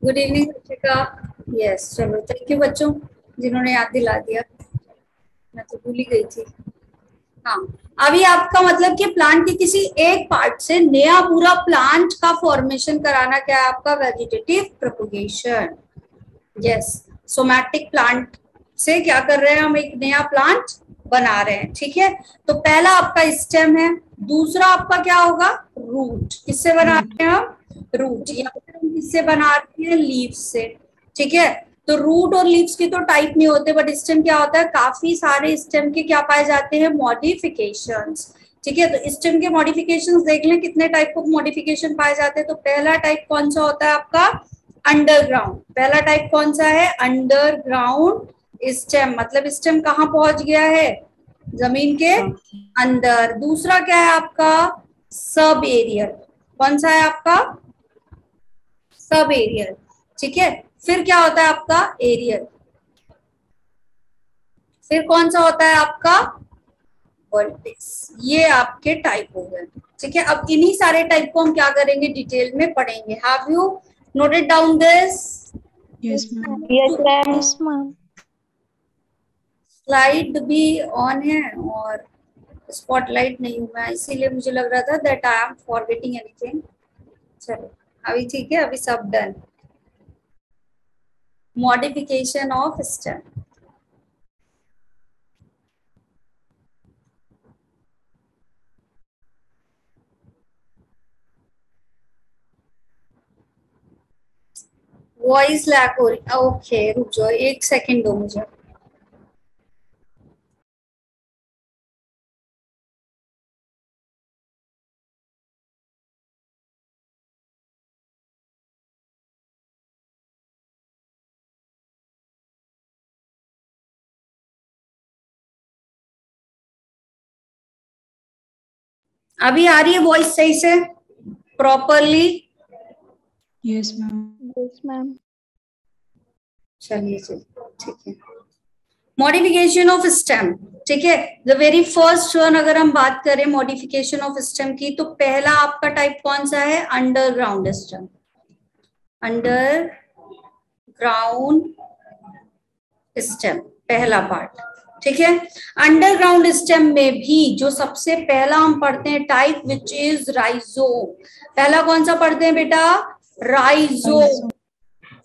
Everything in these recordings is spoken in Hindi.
गुड इवनिंग शिक्षिका। यस, चलो थैंक यू बच्चों जिन्होंने याद दिला दिया, मैं तो भूल ही गई थी। हाँ, अभी आपका मतलब कि प्लांट के किसी एक पार्ट से नया पूरा प्लांट का फॉर्मेशन कराना क्या है आपका? Vegetative propagation. Yes, somatic plant से क्या कर रहे हैं हम? एक नया प्लांट बना रहे हैं। ठीक है, तो पहला आपका स्टेम है, दूसरा आपका क्या होगा? रूट। किससे बना रहे हैं हम? रूट। या फिर हम किससे बना रहे हैं? लीव्स से। ठीक है, तो रूट और लीव्स के तो टाइप नहीं होते, बट स्टेम क्या होता है? काफी सारे स्टेम के क्या पाए जाते हैं? मॉडिफिकेशंस। ठीक है, तो स्टेम के मॉडिफिकेशंस देख लें कितने टाइप ऑफ मॉडिफिकेशन पाए जाते हैं। तो पहला टाइप कौन सा होता है आपका? अंडरग्राउंड। पहला टाइप कौन सा है? Underground stem. मतलब स्टेम कहाँ पहुंच गया है? जमीन के अंदर। दूसरा क्या है आपका? Sub aerial. कौन सा है आपका? Sub aerial. ठीक है, फिर क्या होता है आपका? एरियल। फिर कौन सा होता है आपका? बल्बिस। ये आपके टाइप हो गए। ठीक है, अब इन्हीं सारे टाइप को हम क्या करेंगे? डिटेल में पढ़ेंगे। Have you noted down this? Yes ma'am. Yes ma'am. Slide भी ऑन है और स्पॉटलाइट नहीं हुआ है, इसीलिए मुझे लग रहा था that I am forgetting anything. चलो अभी ठीक है, अभी सब done. Modification of stem. Voice lag हो रही। ओके रुक जाओ, एक सेकंड दो मुझे। अभी आ रही है वॉइस सही से, properly? Yes ma'am. Yes ma'am. चलिए चलिए, ठीक है। Modification of stem. ठीक है, द वेरी फर्स्ट वन अगर हम बात करें मॉडिफिकेशन ऑफ स्टेम की, तो पहला आपका टाइप कौन सा है? Underground stem. अंडरग्राउंड स्टेम पहला पार्ट। ठीक है, अंडरग्राउंड स्टेम में भी जो सबसे पहला हम पढ़ते हैं टाइप विच इज राइजोम। पहला कौन सा पढ़ते हैं बेटा? राइजोम।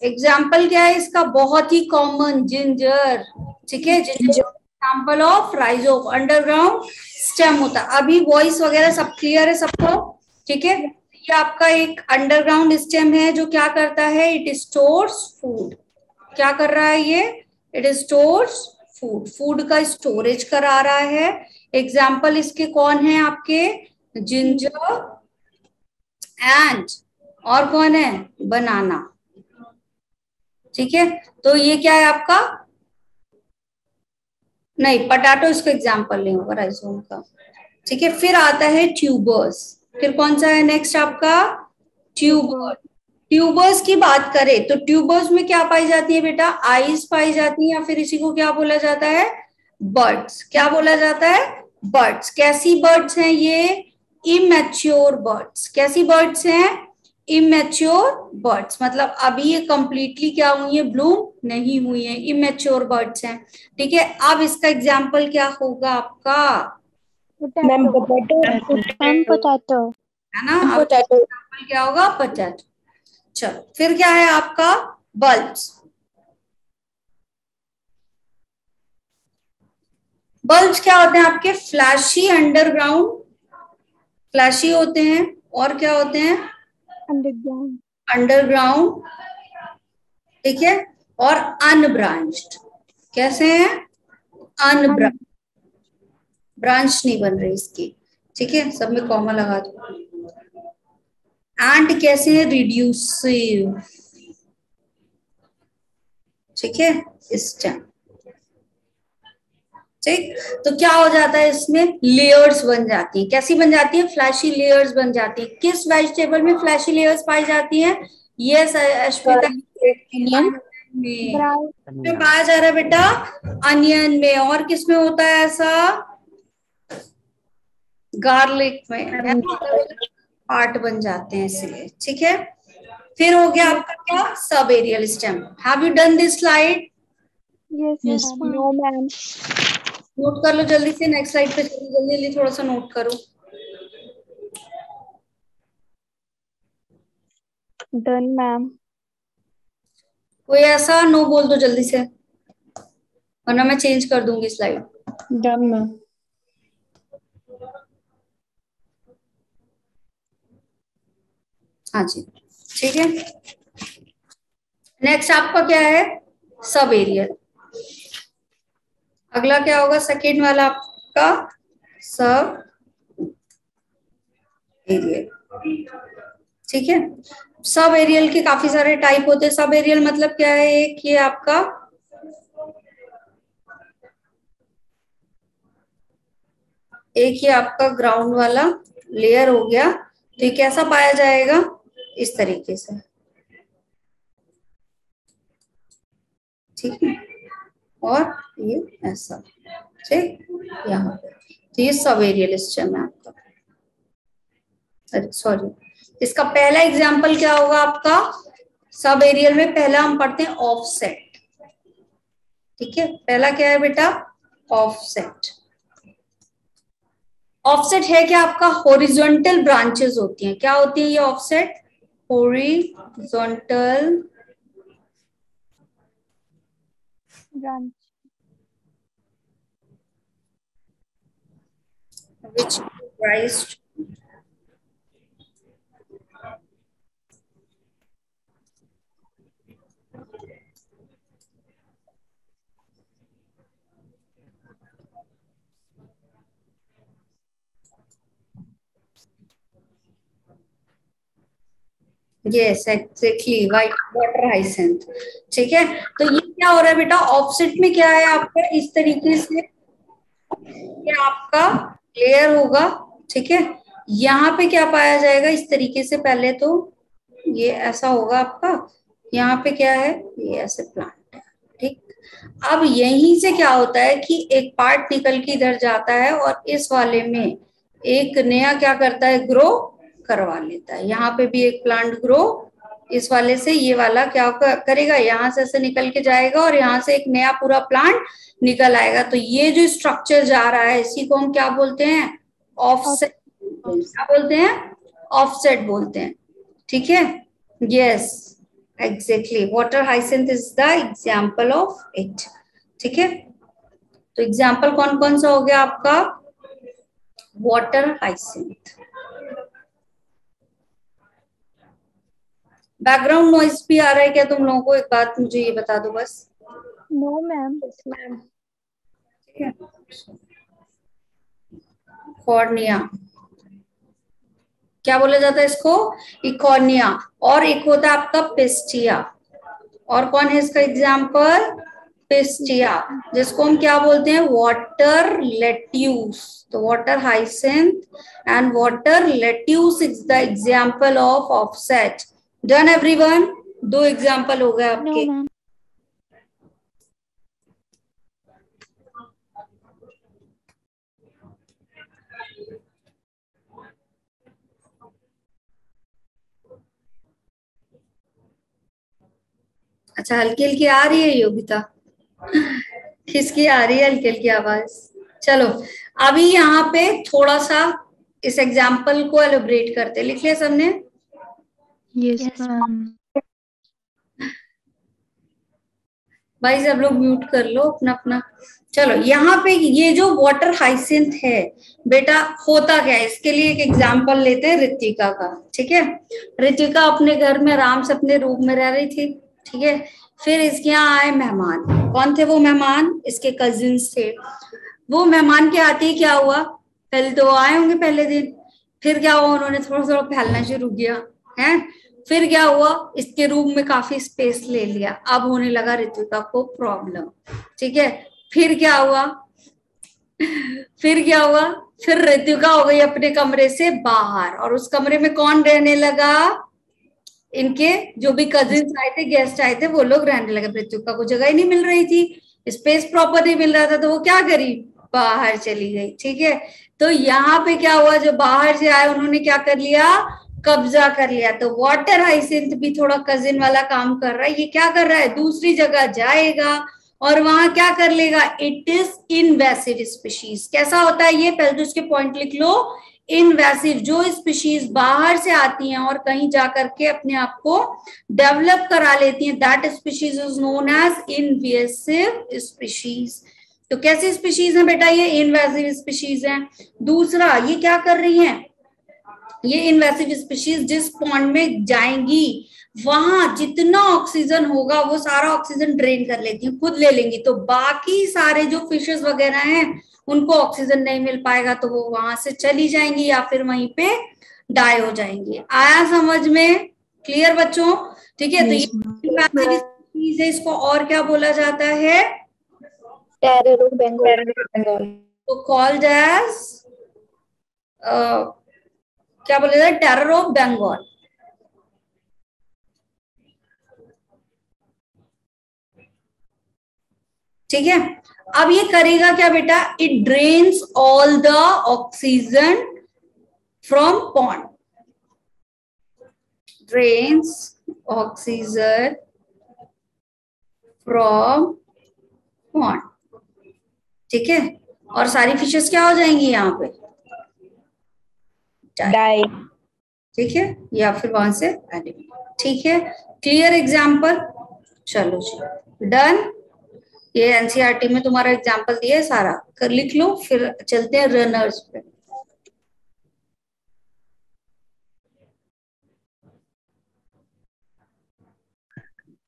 एग्जाम्पल क्या है इसका? बहुत ही कॉमन, जिंजर। ठीक है, ginger example of rhizome. Underground stem होता है। अभी वॉइस वगैरह सब क्लियर है सबको? ठीक है, ये आपका एक अंडरग्राउंड स्टेम है जो क्या करता है? It stores food. क्या कर रहा है ये? It stores food. फूड का स्टोरेज करा रहा है। एग्जाम्पल इसके कौन है आपके? जिंजर एंड और कौन है? बनाना। ठीक है, तो ये क्या है आपका? नहीं, पटाटो इसका एग्जाम्पल नहीं होगा राइजोम का। ठीक है, फिर आता है ट्यूबर्स। फिर कौन सा है नेक्स्ट आपका? ट्यूबर। ट्यूबर्स की बात करें तो ट्यूबर्स में क्या पाई जाती है बेटा? आइज पाई जाती है, या फिर इसी को क्या बोला जाता है? बर्ड्स। क्या बोला जाता है? बर्ड्स। कैसी बर्ड्स हैं ये? Immature birds. कैसी बर्ड्स हैं? Immature birds. मतलब अभी ये कंप्लीटली क्या हुई है? ब्लूम नहीं हुई है, इमेच्योर बर्ड्स हैं। ठीक है, अब इसका एग्जाम्पल क्या होगा आपका? Ma'am potato. है ना? अब एग्जाम्पल क्या होगा? पोटैटो। चलो फिर क्या है आपका? बल्ब्स। बल्ब्स क्या होते हैं आपके? फ्लैशी अंडरग्राउंड, फ्लैशी होते हैं। और क्या होते हैं? अंडरग्राउंड। अंडरग्राउंड। ठीक है, और अनब्रांच्ड। कैसे हैं? अनब्रांच। ब्रांच नहीं बन रही इसकी। ठीक है, सब में कॉमा लगा दो। एंड कैसे है? रिड्यूसिव। ठीक है, स्टेम। ठीक, तो क्या हो जाता है इसमें? लेयर्स बन जाती है। कैसी बन जाती है? फ्लैशी लेयर्स बन जाती है। किस वेजिटेबल में फ्लैशी लेयर्स पाई जाती है? यस अश्मिता, में पाया जा रहा है बेटा? अनियन में। और किस में होता है ऐसा? गार्लिक में। पार्ट बन जाते हैं इसलिए। ठीक है, फिर हो गया आपका क्या, सब aerial stem. Have you done this slide? Yes, ma'am. No, ma'am. Note कर लो जल्दी से, नेक्स्ट स्लाइड पे जल्दी जल्दी थोड़ा सा नोट करो। Done, ma'am. कोई ऐसा नो बोल दो जल्दी से, वरना मैं चेंज कर दूंगी स्लाइड। Done, ma'am. हाँ जी, ठीक है। नेक्स्ट आपका क्या है, सब एरियल। अगला क्या होगा, सेकेंड वाला आपका सब एरियल। ठीक है, सब एरियल के काफी सारे टाइप होते हैं। सब एरियल मतलब क्या है, एक ये आपका ग्राउंड वाला लेयर हो गया। तो ये कैसा पाया जाएगा, इस तरीके से, ठीक है। और ये ऐसा, ठीक, यहाँ पे। तो ये सब एरियल स्टेम है आपका। सॉरी, इसका पहला एग्जाम्पल क्या होगा आपका, सब एरियल में पहला हम पढ़ते हैं ऑफसेट। ठीक है, पहला क्या है बेटा, ऑफसेट। ऑफसेट है क्या आपका, हॉरिजॉन्टल ब्रांचेस होती हैं। क्या होती है ये offset, horizontal Branch. which give rise to yes exactly white water hyacinth. ठीक है, तो ये क्या हो रहा है बेटा, ऑफसेट में क्या है आपका, इस तरीके से ये आपका लेयर होगा। ठीक है, यहाँ पे क्या पाया जाएगा, इस तरीके से, पहले तो ये ऐसा होगा आपका, यहाँ पे क्या है, ये ऐसे प्लांट है। ठीक, अब यहीं से क्या होता है कि एक पार्ट निकल के इधर जाता है और इस वाले में एक नया क्या करता है, ग्रो करवा लेता है। यहाँ पे भी एक प्लांट ग्रो इस वाले से, ये वाला क्या करेगा, यहाँ से ऐसे निकल के जाएगा और यहाँ से एक नया पूरा प्लांट निकल आएगा। तो ये जो स्ट्रक्चर जा रहा है, इसी को हम क्या बोलते हैं, ऑफसेट। क्या बोलते हैं, ऑफसेट बोलते हैं। ठीक है, yes exactly, water hyacinth is the example of it. ठीक है, तो एग्जाम्पल कौन कौन सा हो गया आपका, वाटर हाइसेंथ। बैकग्राउंड नॉइज भी आ रहा है क्या तुम लोगों को, एक बात मुझे ये बता दो बस। No, ma'am. ठीक है, कॉर्निया, क्या बोला जाता है इसको, इकॉर्निया। और एक होता है आपका पिस्टिया। और कौन है इसका एग्जाम्पल, पिस्टिया, जिसको हम क्या बोलते हैं, वाटर लेट्यूस। तो water hyacinth and water lettuce is the example of offset. Done everyone, दो एग्जाम्पल हो गए आपके। No, ma'am. अच्छा, हल्की हल्की आ रही है योगिता, किसकी आ रही है हल्की हल्की आवाज। चलो, अभी यहाँ पे थोड़ा सा इस एग्जाम्पल को एलिब्रेट करते, लिख लिया सबने? Yes, ma'am. भाई सब लोग म्यूट कर लो अपना अपना। चलो, यहाँ पे ये जो वाटर हाइसेंथ है बेटा, होता क्या है, इसके लिए एक एग्जाम्पल लेते हैं ऋतिका का। ठीक है, ऋतिका अपने घर में आराम से अपने रूम में रह रही थी। ठीक है, फिर इसके यहाँ आए मेहमान। कौन थे वो मेहमान, इसके कजिन्स थे। वो मेहमान के आते ही क्या हुआ, पहले तो आए होंगे पहले दिन, फिर क्या हुआ, उन्होंने थोड़ा थोड़ा फैलना शुरू किया है। फिर क्या हुआ, इसके रूम में काफी स्पेस ले लिया। अब होने लगा ऋतिका को प्रॉब्लम। ठीक है, फिर क्या हुआ, फिर ऋतिका हो गई अपने कमरे से बाहर, और उस कमरे में कौन रहने लगा, इनके जो भी कजिन्स आए थे, गेस्ट आए थे, वो लोग रहने लगे। ऋतिका को जगह ही नहीं मिल रही थी, स्पेस प्रॉपर नहीं मिल रहा था, तो वो क्या करी, बाहर चली गई। ठीक है, तो यहाँ पे क्या हुआ, जो बाहर से आए उन्होंने क्या कर लिया, कब्जा कर लिया। तो वाटर हाइसिंथ भी थोड़ा कजिन वाला काम कर रहा है। ये क्या कर रहा है, दूसरी जगह जाएगा और वहां क्या कर लेगा, इट इज इनवेसिव स्पीशीज। कैसा होता है ये, पहले तो इसके पॉइंट लिख लो। इनवेसिव, जो स्पीशीज बाहर से आती हैं और कहीं जाकर के अपने आप को डेवलप करा लेती हैं, that species is known as invasive species. तो कैसी स्पीशीज है बेटा, ये इनवेसिव स्पीशीज है। दूसरा, ये क्या कर रही है, ये इनवेसिव स्पीशीज जिस पॉन्ड में जाएंगी वहां जितना ऑक्सीजन होगा वो सारा ऑक्सीजन ड्रेन कर लेती है, खुद ले लेंगी। तो बाकी सारे जो फिशेस वगैरह हैं उनको ऑक्सीजन नहीं मिल पाएगा, तो वो वहां से चली जाएंगी या फिर वहीं पे डाई हो जाएंगी। आया समझ में, क्लियर बच्चों? ठीक है। तो ये इनवेसिव स्पीशीज है, इसको और क्या बोला जाता है, टेरर ऑफ बंगाल। तो कॉल्ड एज क्या बोले जाता है, टेरर ऑफ बंगाल। ठीक है। अब ये करेगा क्या बेटा, it drains all the oxygen from pond, drains oxygen from pond. ठीक है। और सारी फिशेस क्या हो जाएंगी यहाँ पे, डाई। ठीक है, या फिर वहां से एलिमिनेट। ठीक है, क्लियर एग्जाम्पल। चलो जी, डन। ये एनसीईआरटी में तुम्हारा एग्जाम्पल दिया है, सारा कर लिख लो, फिर चलते हैं रनर्स पे।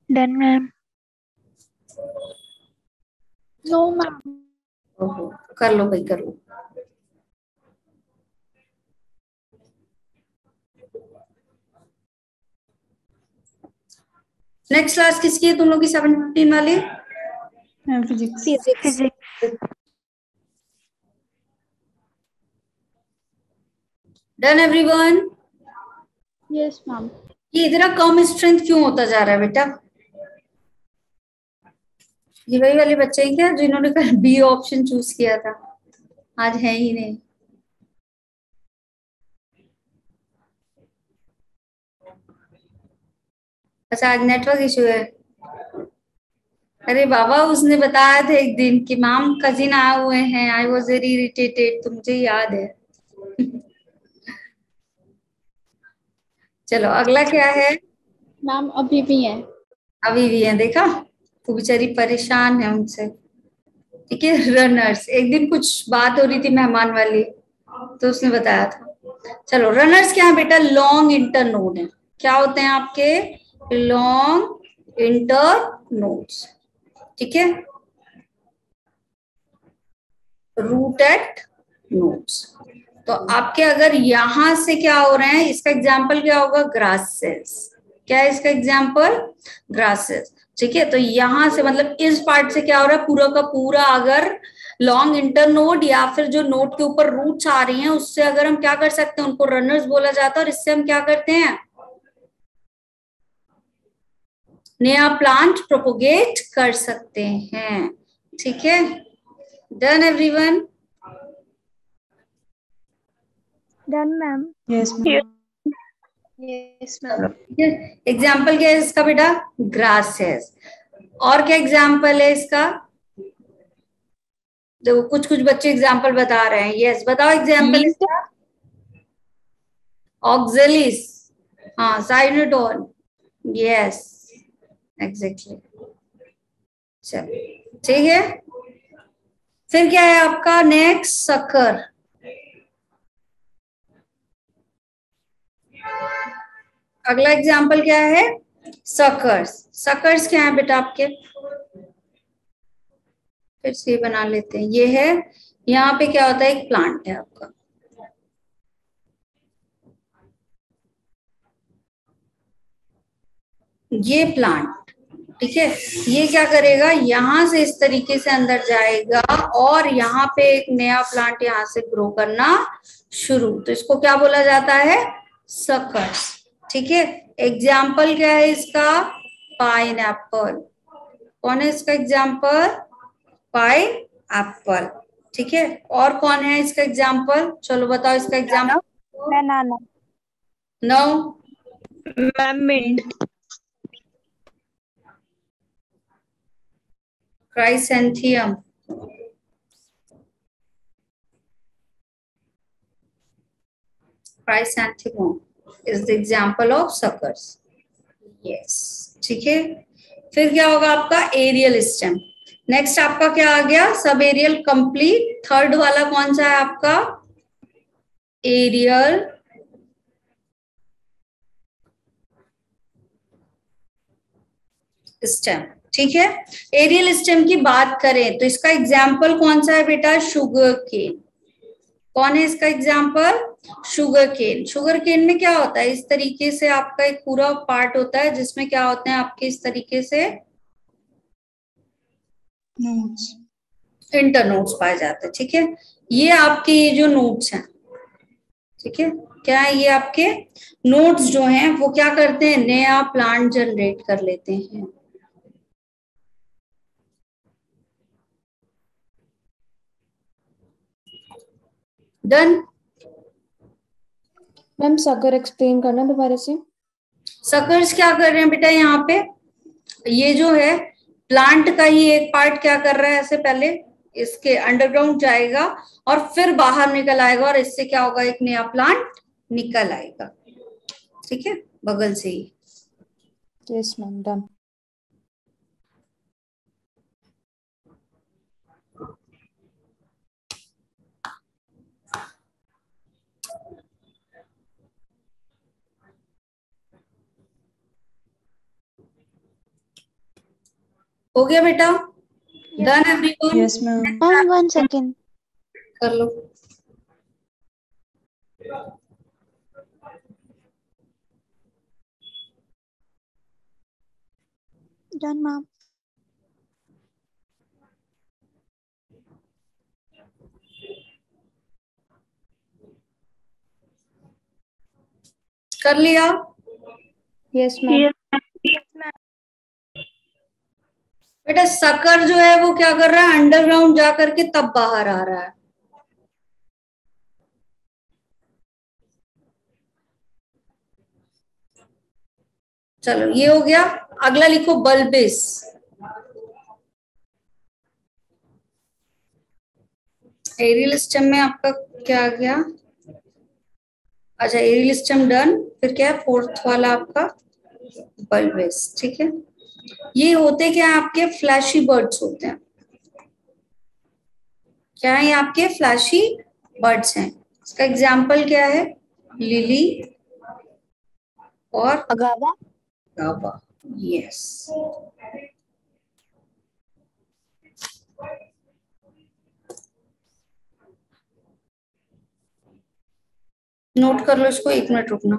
Done ma'am. No ma'am. ओहो, कर लो भाई, कर लो। नेक्स्ट क्लास किसकी है तुम लोग की, 7:15 वाली? Physics. Done everyone? Yes ma'am. ये इतना कम स्ट्रेंथ क्यों होता जा रहा है बेटा? ये वही वाले बच्चे हैं क्या जिन्होंने कल बी ऑप्शन चूज किया था, आज है ही नहीं? अच्छा, आज नेटवर्क इशू है। अरे बाबा, उसने बताया था एक दिन कि मैम कजिन आए हुए हैं, आई वॉज वेरी इरिटेटेड, तो मुझे याद है। चलो अगला क्या है? मैम अभी भी है। अभी भी है, देखा, तो बेचारी परेशान है उनसे। ठीक है, रनर्स। एक दिन कुछ बात हो रही थी मेहमान वाली, तो उसने बताया था। चलो, रनर्स क्या है बेटा, लॉन्ग इंटर नोड है। क्या होते हैं आपके, लॉन्ग इंटर नोड्स। ठीक है, रूटेड नोड्स। तो आपके अगर यहां से क्या हो रहे हैं, इसका एग्जाम्पल क्या होगा, ग्रासेस। क्या है इसका एग्जाम्पल, ग्रासेस। ठीक है, तो यहां से मतलब इस पार्ट से क्या हो रहा है, पूरा का पूरा अगर लॉन्ग इंटर नोड या फिर जो नोड के ऊपर रूट्स आ रही हैं उससे अगर हम क्या कर सकते हैं, उनको रनर्स बोला जाता है। और इससे हम क्या करते हैं, नया प्लांट प्रोपोगेट कर सकते हैं। ठीक है, done everyone? Done ma'am. Yes ma'am. Yes ma'am. Example क्या है इसका बेटा, ग्रासेस। और क्या एग्जाम्पल है इसका, देखो कुछ कुछ बच्चे एग्जाम्पल बता रहे हैं। यस, बताओ एग्जाम्पल इसका। ऑक्जेलिस, हाँ, साइनोडोन, यस, एग्जैक्टली। चलो ठीक है, फिर क्या है आपका नेक्स्ट, सकर। अगला एग्जाम्पल क्या है, सकर्स। सकर्स क्या है बेटा आपके, फिर से बना लेते हैं। ये है, यहाँ पे क्या होता है, एक प्लांट है आपका, ये प्लांट। ठीक है, ये क्या करेगा, यहां से इस तरीके से अंदर जाएगा और यहाँ पे एक नया प्लांट यहाँ से ग्रो करना शुरू। तो इसको क्या बोला जाता है, सकर्स। ठीक है, एग्जाम्पल क्या है इसका, पाइन एप्पल। कौन है इसका एग्जाम्पल, पाइन एप्पल। ठीक है, और कौन है इसका एग्जाम्पल, चलो बताओ इसका example. Banana. No, ma'am mint. Chrysanthemum, chrysanthemum is the example of suckers. Yes, ठीक है। फिर क्या होगा आपका एरियल स्टेम। नेक्स्ट आपका क्या आ गया, सब एरियल कंप्लीट। थर्ड वाला कौन सा है आपका, एरियल स्टेम, ठीक है। एरियल स्टेम की बात करें तो इसका एग्जाम्पल कौन सा है बेटा, शुगर केन। कौन है इसका example, sugar cane. Sugar cane में क्या होता है, इस तरीके से आपका एक पूरा पार्ट होता है जिसमें क्या होते हैं आपके इस तरीके से नोट्स। इंटरनोड्स पाए जाते हैं, ठीक है। ये आपके ये जो नोट्स हैं, ठीक है, क्या है ये आपके नोट्स जो हैं वो क्या करते हैं, नया प्लांट जनरेट कर लेते हैं। डन। मैम सकर एक्सप्लेन करना दोबारा से। सकर्स क्या कर रहे हैं बेटा, यहाँ पे ये जो है प्लांट का ही एक पार्ट क्या कर रहा है, ऐसे पहले इसके अंडरग्राउंड जाएगा और फिर बाहर निकल आएगा और इससे क्या होगा, एक नया प्लांट निकल आएगा, ठीक है, बगल से ही। Yes ma'am, done. हो गया बेटा, done everyone. Yes ma'am. Ma'am 1 second. कर लो। Done ma'am. कर लिया। Yes ma'am. बेटा सकर जो है वो क्या कर रहा है, अंडरग्राउंड जा करके तब बाहर आ रहा है। चलो ये हो गया। अगला लिखो बल्बिस। एरियल स्टेम में आपका क्या आ गया, अच्छा एरियल स्टेम डन। फिर क्या है फोर्थ वाला आपका बल्बिस, ठीक है। ये होते क्या है आपके, फ्लैशी बर्ड्स होते हैं। क्या है ये आपके फ्लैशी बर्ड्स हैं। इसका एग्जाम्पल क्या है, लिली और अगावा। गावा। यस, नोट कर लो इसको, 1 मिनट रुकना।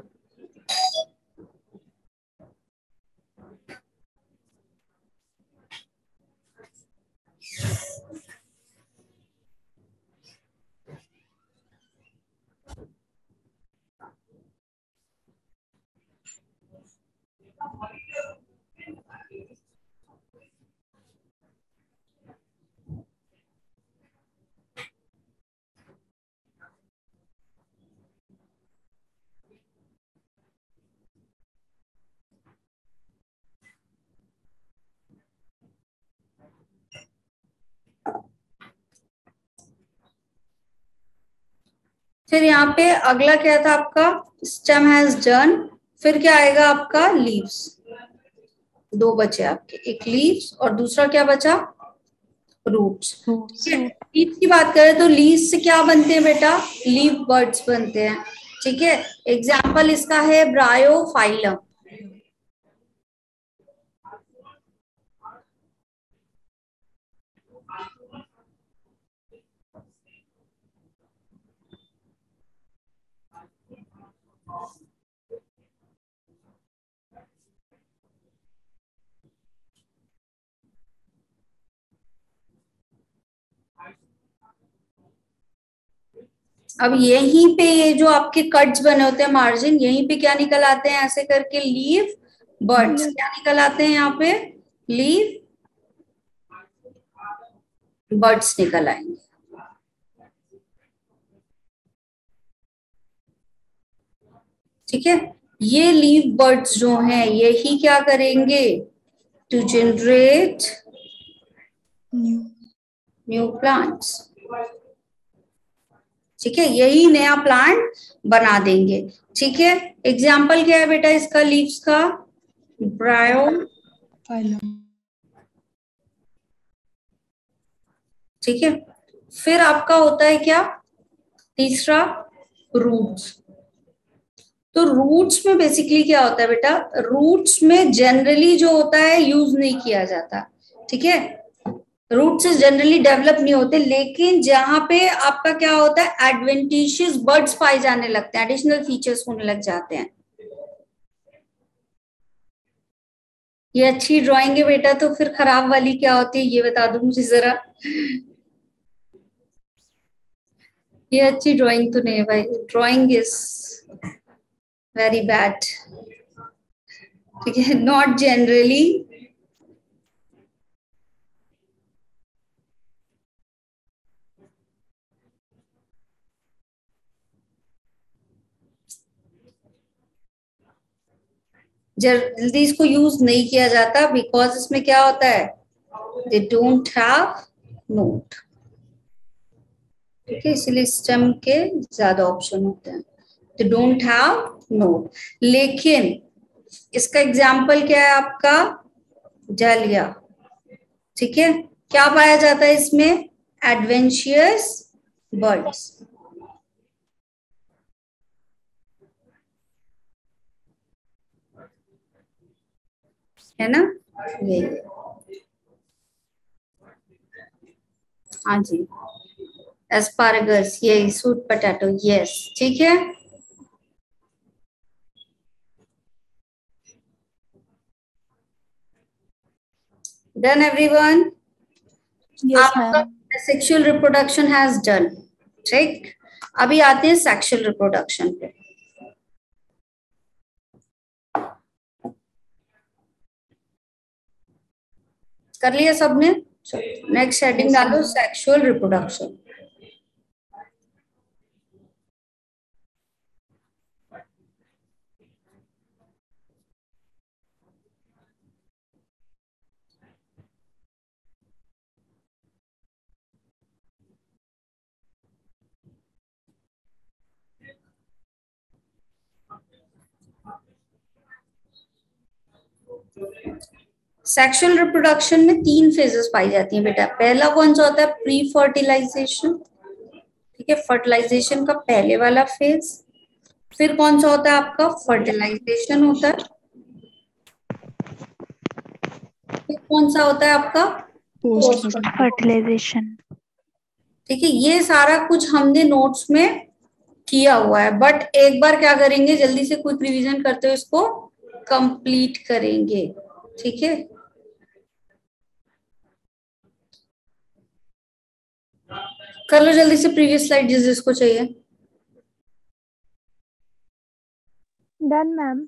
फिर यहाँ पे अगला क्या था आपका, स्टेम हैज डन। फिर क्या आएगा आपका, लीव्स। दो बचे आपके, एक लीव्स और दूसरा क्या बचा, रूट्स। फ्रूट्स। लीव्स की बात करें तो लीव्स से क्या बनते हैं बेटा, लीव बर्ड्स बनते हैं, ठीक है। एग्जाम्पल इसका है ब्रायोफाइलम। अब यहीं पे ये जो आपके कट्स बने होते हैं मार्जिन, यहीं पे क्या निकल आते हैं, ऐसे करके लीव बर्ड्स क्या निकल आते हैं, यहाँ पे लीव बर्ड्स निकल आएंगे। ठीक है, ये लीफ बर्ड्स जो हैं यही क्या करेंगे, टू जनरेट न्यू प्लांट्स। ठीक है, यही नया प्लांट बना देंगे। ठीक है, एग्जाम्पल क्या है बेटा इसका, लीव्स का, ब्रायोफाइलम। ठीक है, फिर आपका होता है क्या, तीसरा रूट्स। तो रूट्स में बेसिकली क्या होता है बेटा, रूट्स में जनरली जो होता है यूज नहीं किया जाता। ठीक है, रूट्स जनरली डेवलप नहीं होते, लेकिन जहां पे आपका क्या होता है, एडवेंटिशियस बर्ड्स पाए जाने लगते हैं, एडिशनल फीचर्स होने लग जाते हैं। ये अच्छी ड्राइंग है बेटा, तो फिर खराब वाली क्या होती है ये बता दो मुझे जरा। ये अच्छी ड्राइंग तो नहीं है भाई, ड्राइंग इज वेरी बैड। ठीक है, नॉट जनरली जल्दी इसको यूज नहीं किया जाता, बिकॉज इसमें क्या होता है, दे डोंट हैव नोट। ठीक है, इसलिए स्टेम के ज्यादा ऑप्शन होते हैं, दे डोंट हैव नोट। लेकिन इसका एग्जाम्पल क्या है आपका, डालिया। ठीक है, क्या पाया जाता है इसमें, एडवेंशियस बर्ड्स। है ना, यही है। हाँ जी, एस्पारगस, ये स्वीट पोटैटो, यस। ठीक है, done everyone. Yes, ma'am. Sexual reproduction has done. ठीक, अभी आते हैं सेक्सुअल रिप्रोडक्शन पे। कर लिया सबने, नेक्स्ट हेडिंग डालो, सेक्सुअल रिप्रोडक्शन। सेक्सुअल रिप्रोडक्शन में 3 फेजेस पाई जाती हैं बेटा। पहला कौन सा होता है, प्री फर्टिलाइजेशन। ठीक है, फर्टिलाइजेशन का पहले वाला फेज। फिर कौन सा होता है आपका, फर्टिलाइजेशन होता है। फिर कौन सा होता है आपका, पोस्ट Fertilization. ठीक है, ये सारा कुछ हमने नोट्स में किया हुआ है, बट एक बार क्या करेंगे, जल्दी से क्विक रिवीजन करते हुए इसको कंप्लीट करेंगे। ठीक है, कर लो जल्दी से प्रीवियस स्लाइड जिस जिसको चाहिए। Done, ma'am.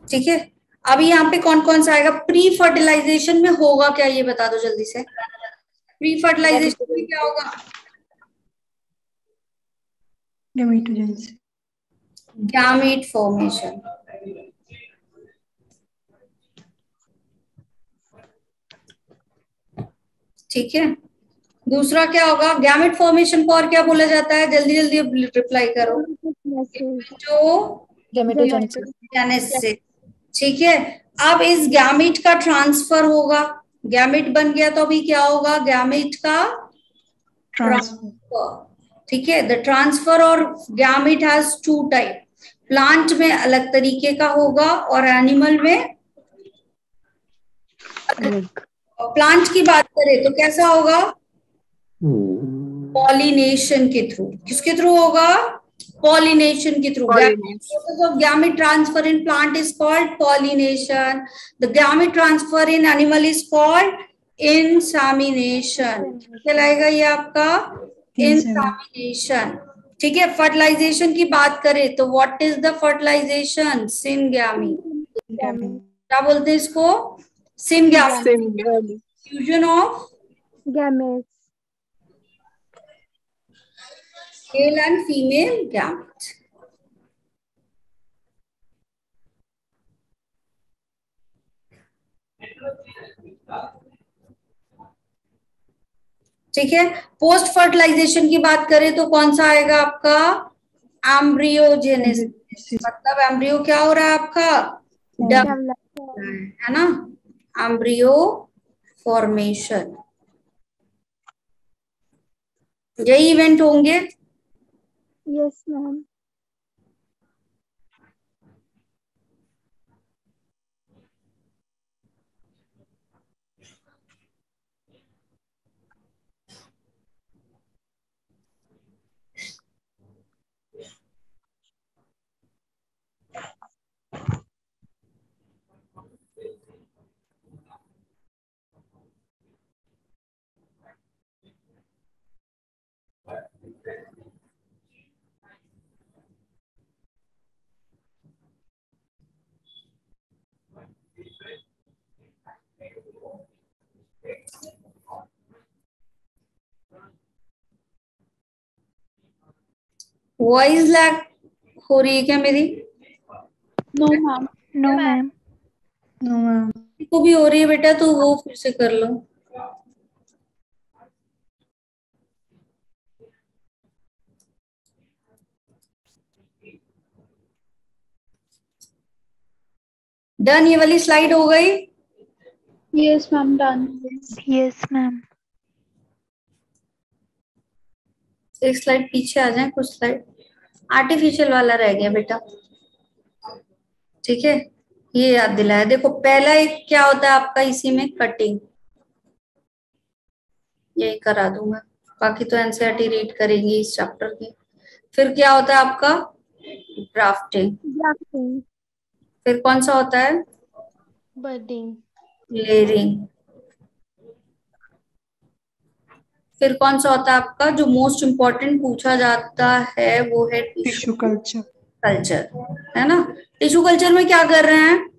ठीक है, अभी यहाँ पे कौन कौन सा आएगा, प्री फर्टिलाइजेशन में होगा क्या ये बता दो जल्दी से। प्री फर्टिलाइजेशन में क्या होगा, गैमेट फॉर्मेशन। ठीक है, दूसरा क्या होगा, गैमेट फॉर्मेशन को और क्या बोला जाता है, जल्दी जल्दी रिप्लाई करो। जो गैमेटोजेनेसिस। ठीक है, अब इस गैमेट का ट्रांसफर होगा, गैमेट बन गया तो अभी क्या होगा, गैमेट का ट्रांसफर। ठीक है, द ट्रांसफर और गैमेट हैज 2 टाइप, प्लांट में अलग तरीके का होगा और एनिमल में प्लांट की बात करें तो कैसा होगा, पॉलिनेशन के थ्रू। किसके थ्रू होगा, pollination के through. Process of gamete transfer in plant is called pollination. The gamete transfer in animal is called insemination। क्या लाएगा ये आपका इंसेमिनेशन। ठीक है, फर्टिलाइजेशन की बात करें तो what is the fertilization? Syngamy. क्या बोलते हैं इसको? Syngamy, fusion of Gametes. Male and female gamete. ठीक है, पोस्ट फर्टिलाइजेशन की बात करें तो कौन सा आएगा आपका? एम्ब्रियोजेनेसिस। मतलब एम्ब्रियो क्या हो रहा है आपका? Develop. है ना, एम्ब्रियो फॉर्मेशन, यही इवेंट होंगे। Yes, ma'am. वॉइस लैग हो रही है क्या मेरी? No, ma'am. No, ma'am. No, ma'am. को भी हो रही है बेटा, तो वो फिर से कर लो। डन, ये वाली स्लाइड हो गई। Yes, ma'am. Done. Yes, ma'am. एक स्लाइड पीछे आ जाए, कुछ स्लाइड आर्टिफिशियल वाला रह गया बेटा। ठीक है, ये याद दिलाया। देखो पहला एक क्या होता है आपका इसी में? कटिंग, यही करा दूंगा, बाकी तो एनसीईआरटी रीड करेंगी इस चैप्टर की। फिर क्या होता है आपका? ग्राफ्टिंग। Grafting. फिर कौन सा होता है? Budding. लेयरिंग। फिर कौन सा होता है आपका जो मोस्ट इम्पोर्टेंट पूछा जाता है? वो है टिश्यू culture. कल्चर, है ना। टिश्यू कल्चर में क्या कर रहे हैं,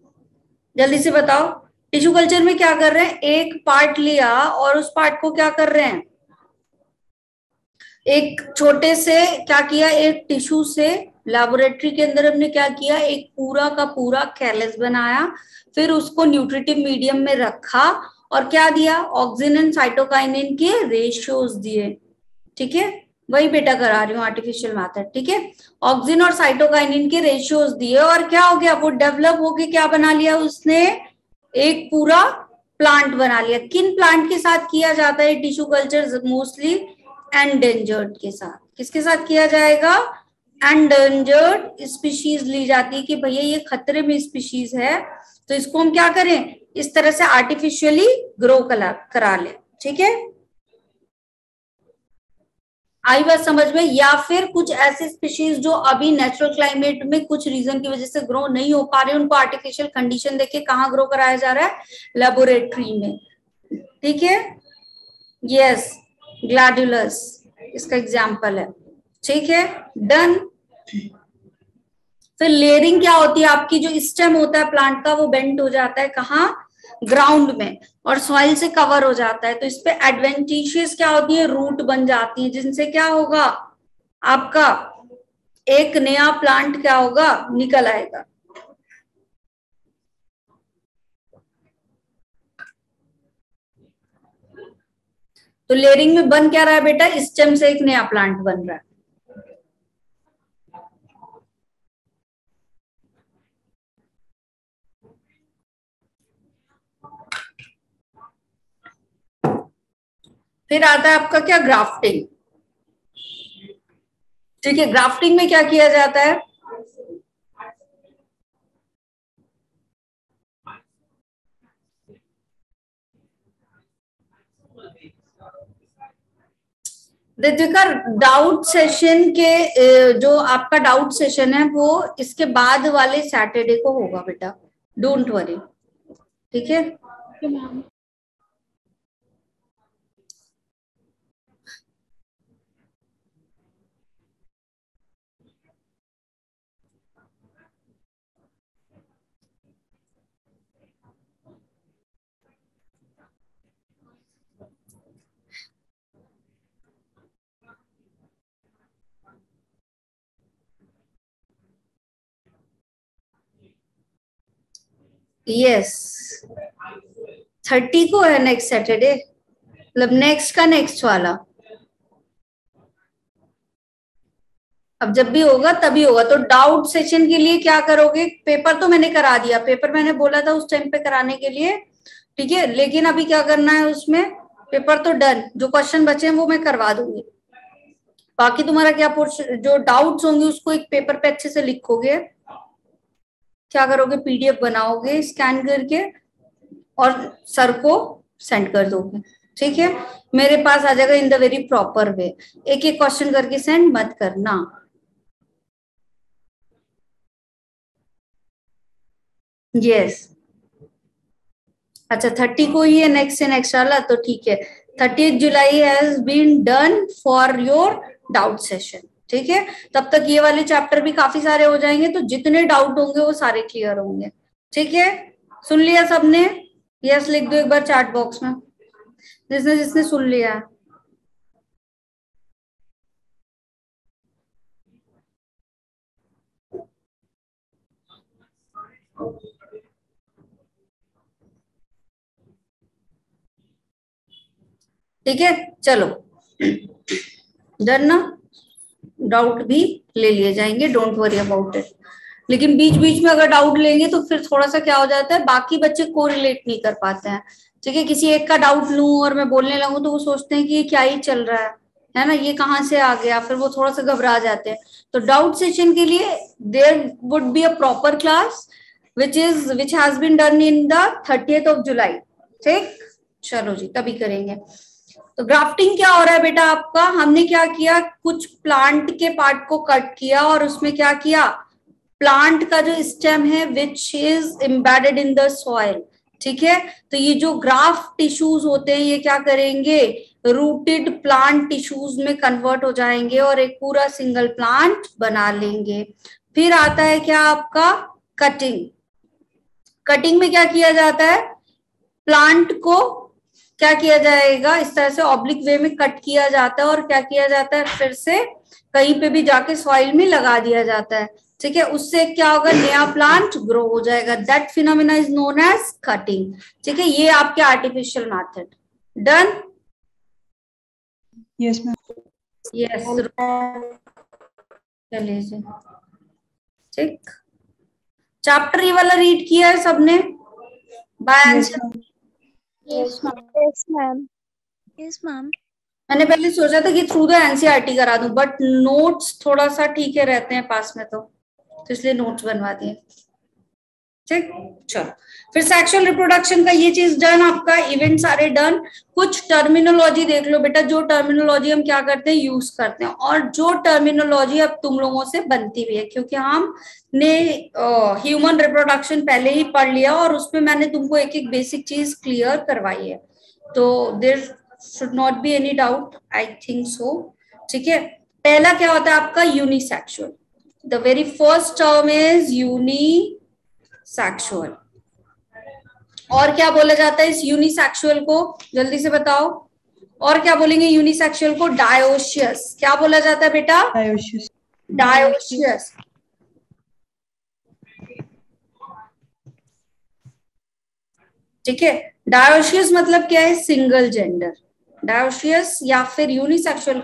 जल्दी से बताओ। टिश्यू कल्चर में क्या कर रहे हैं? एक पार्ट लिया और उस पार्ट को क्या कर रहे हैं? एक छोटे से क्या किया, एक टिश्यू से लेबोरेटरी के अंदर हमने क्या किया, एक पूरा का पूरा कैलस बनाया, फिर उसको न्यूट्रिटिव मीडियम में रखा और क्या दिया? ऑक्सीजन एंड साइटोकाइनिन के रेशियोज दिए। ठीक है, वही बेटा करा रही हूँ आर्टिफिशियल मेथड। ठीक है, ऑक्सीजन और साइटोकाइनिन के रेशियोज दिए और क्या हो गया? वो डेवलप होके क्या बना लिया उसने? एक पूरा प्लांट बना लिया। किन प्लांट के साथ किया जाता है टिश्यू कल्चर? मोस्टली एंडेंजर्ड के साथ। किसके साथ किया जाएगा? एंडेंजर्ड स्पीशीज ली जाती है कि भैया ये खतरे में स्पीशीज है, तो इसको हम क्या करें? इस तरह से आर्टिफिशियली ग्रो करा ले। ठीक है, आई बात समझ में? या फिर कुछ ऐसे स्पीशीज जो अभी नेचुरल क्लाइमेट में कुछ रीजन की वजह से ग्रो नहीं हो पा रहे, उनको आर्टिफिशियल कंडीशन देके कहाँ ग्रो कराया जा रहा है? लेबोरेटरी में। ठीक है, यस, ग्लैडुलस इसका एग्जाम्पल है। ठीक है, डन। फिर लेयरिंग क्या होती है आपकी? जो स्टेम होता है प्लांट का वो बेंड हो जाता है, कहाँ? ग्राउंड में, और सॉइल से कवर हो जाता है। तो इस पे एडवेंटिशियस क्या होती है? रूट बन जाती है, जिनसे क्या होगा आपका? एक नया प्लांट क्या होगा? निकल आएगा। तो लेयरिंग में बन क्या रहा है बेटा? स्टेम से एक नया प्लांट बन रहा है। फिर आता है आपका क्या? ग्राफ्टिंग। ठीक है, ग्राफ्टिंग में क्या किया जाता है? देखिएगा, डाउट सेशन के जो आपका डाउट सेशन है वो इसके बाद वाले सैटरडे को होगा बेटा, डोंट वरी। ठीक है, यस 30 को है नेक्स्ट सैटरडे, मतलब नेक्स्ट का नेक्स्ट वाला। अब जब भी होगा तभी होगा। तो डाउट सेशन के लिए क्या करोगे, पेपर तो मैंने करा दिया, पेपर मैंने बोला था उस टाइम पे कराने के लिए, ठीक है, लेकिन अभी क्या करना है उसमें, पेपर तो डन, जो क्वेश्चन बचे हैं वो मैं करवा दूंगी। बाकी तुम्हारा क्या पोर्शन, जो डाउट्स होंगे उसको एक पेपर पे अच्छे से लिखोगे, क्या करोगे, पीडीएफ बनाओगे स्कैन करके और सर को सेंड कर दोगे, ठीक है। मेरे पास आ जाएगा in the very proper way, एक एक क्वेश्चन करके सेंड मत करना। यस अच्छा 30 को ही है नेक्स्ट से नेक्स्ट वाला, तो ठीक है 30 जुलाई has been done for your doubt session, ठीक है। तब तक ये वाले चैप्टर भी काफी सारे हो जाएंगे, तो जितने डाउट होंगे वो सारे क्लियर होंगे, ठीक है। सुन लिया सबने? यस लिख दो एक बार चैट बॉक्स में, जिसने जिसने सुन लिया है। ठीक है चलो डन ना, डाउट भी ले लिए जाएंगे, डोंट वरी अबाउट इट। लेकिन बीच बीच में अगर डाउट लेंगे तो फिर थोड़ा सा क्या हो जाता है, बाकी बच्चे कोरिलेट नहीं कर पाते हैं, ठीक है। किसी एक का डाउट लूं और मैं बोलने लगूं तो वो सोचते हैं कि ये क्या ही चल रहा है ना, ये कहाँ से आ गया, फिर वो थोड़ा सा घबरा जाते हैं। तो डाउट सेशन के लिए there would be a proper class which has been done in the 30th of July, ठीक। चलो जी तभी करेंगे। तो ग्राफ्टिंग क्या हो रहा है बेटा आपका, हमने क्या किया, कुछ प्लांट के पार्ट को कट किया और उसमें क्या किया, प्लांट का जो स्टेम है which is embedded in the soil, ठीक है। तो ये जो ग्राफ्ट टिश्यूज होते हैं ये क्या करेंगे, रूटेड प्लांट टिश्यूज में कन्वर्ट हो जाएंगे और एक पूरा सिंगल प्लांट बना लेंगे। फिर आता है क्या आपका कटिंग। कटिंग में क्या किया जाता है, प्लांट को क्या किया जाएगा, इस तरह से ऑब्लिक वे में कट किया जाता है और क्या किया जाता है, फिर से कहीं पे भी जाके सॉइल में लगा दिया जाता है, ठीक है। उससे क्या होगा, नया प्लांट ग्रो हो जाएगा, that phenomena is known as cutting, ठीक है। ये आपके artificial method. Done? Yes ma'am. Yes चलिए ठीक। चैप्टर ये वाला रीड किया है सबने by answer? Yes ma'am. Yes ma'am. मैंने पहले सोचा था कि थ्रू द एनसीईआरटी करा दूं, बट नोट्स थोड़ा सा ठीक है रहते हैं पास में, तो इसलिए नोट्स बनवा दिए, ठीक। चलो फिर सेक्सुअल रिप्रोडक्शन का ये चीज डन, आपका इवेंट सारे डन। कुछ टर्मिनोलॉजी देख लो बेटा, जो टर्मिनोलॉजी हम क्या करते हैं, यूज करते हैं, और जो टर्मिनोलॉजी अब तुम लोगों से बनती भी है, क्योंकि हमने ह्यूमन रिप्रोडक्शन पहले ही पढ़ लिया और उसमें मैंने तुमको एक एक बेसिक चीज क्लियर करवाई है, तो there should not be any doubt, I think so, ठीक है। पहला क्या होता है आपका, unisexual. The very first term is unisexual. और क्या बोला जाता है इस यूनिसेक्सुअल को, जल्दी से बताओ, और क्या बोलेंगे यूनिसेक्सुअल को, डायोशियस। क्या बोला जाता है बेटा, डायोशियस। डायोशियस, ठीक है। डायोशियस मतलब क्या है, सिंगल जेंडर। डायोशियस या फिर यूनिसेक्सुअल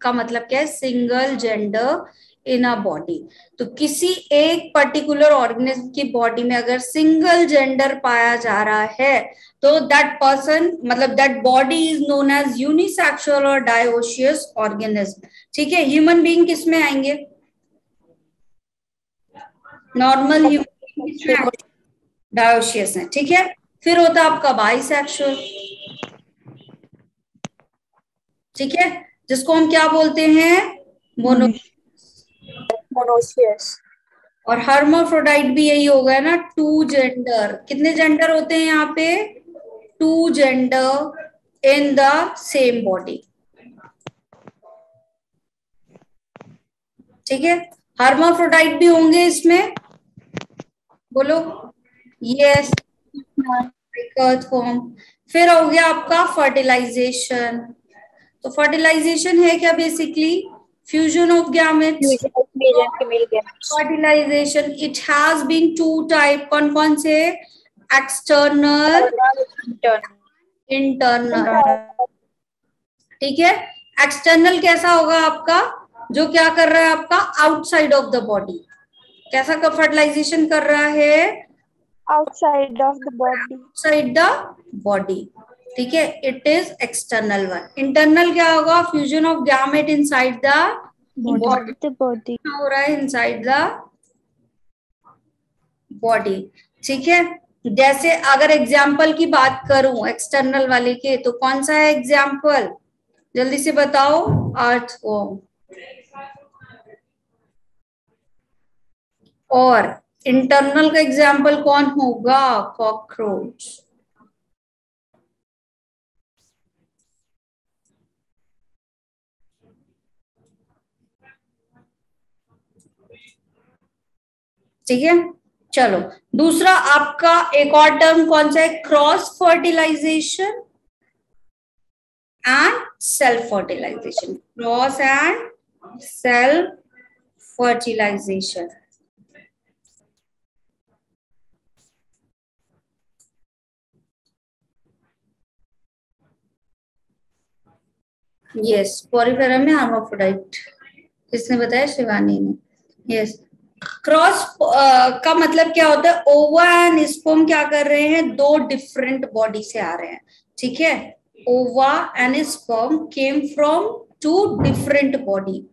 का मतलब क्या है, single gender in a body. तो किसी एक पर्टिकुलर ऑर्गेनिज्म की बॉडी में अगर सिंगल जेंडर पाया जा रहा है तो दैट पर्सन, मतलब that body is known as unisexual और डायोशियस ऑर्गेनिज्म, ठीक है। ह्यूमन बीइंग किस में आएंगे, नॉर्मल ह्यूमन डायोशियस है, ठीक है। फिर होता है आपका बाइसेक्सुअल, ठीक है, जिसको हम क्या बोलते हैं, मोनोशियस। और हर्माफ्रोडाइट भी यही होगा है ना, टू जेंडर। कितने जेंडर होते हैं यहाँ पे, two gender in the same body, ठीक है। हर्माफ्रोडाइट भी होंगे इसमें, बोलो यस, फॉर्म। फिर हो गया आपका फर्टिलाइजेशन। तो फर्टिलाइजेशन है क्या, basically fusion of gametes, fertilisation. It has been two type, कौन कौन से, एक्सटर्नल, Internal. इंटरनल। ठीक है, एक्सटर्नल कैसा होगा आपका, जो क्या कर रहा है आपका आउटसाइड ऑफ द बॉडी, कैसा का फर्टिलाइजेशन कर रहा है, Outside of the body. Outside the body. ठीक है, it is external one. Internal क्या होगा, fusion of gamete inside the body, The body. हो रहा है इनसाइड द बॉडी। ठीक है, जैसे अगर एग्जाम्पल की बात करूं एक्सटर्नल वाले के, तो कौन सा है एग्जाम्पल, जल्दी से बताओ। अर्थवर्म। और इंटरनल का एग्जाम्पल कौन होगा, कॉकरोच। ठीक है, चलो दूसरा आपका एक और टर्म कौन सा है, cross fertilisation and self fertilisation, cross and self fertilisation. Yes, porifera में हार्माफ्रोडाइट, किसने बताया, शिवानी ने। यस, क्रॉस का मतलब क्या होता है, ओवा एंड स्पर्म क्या कर रहे हैं, दो डिफरेंट बॉडी से आ रहे हैं। ठीक है, ova and sperm came from two different body.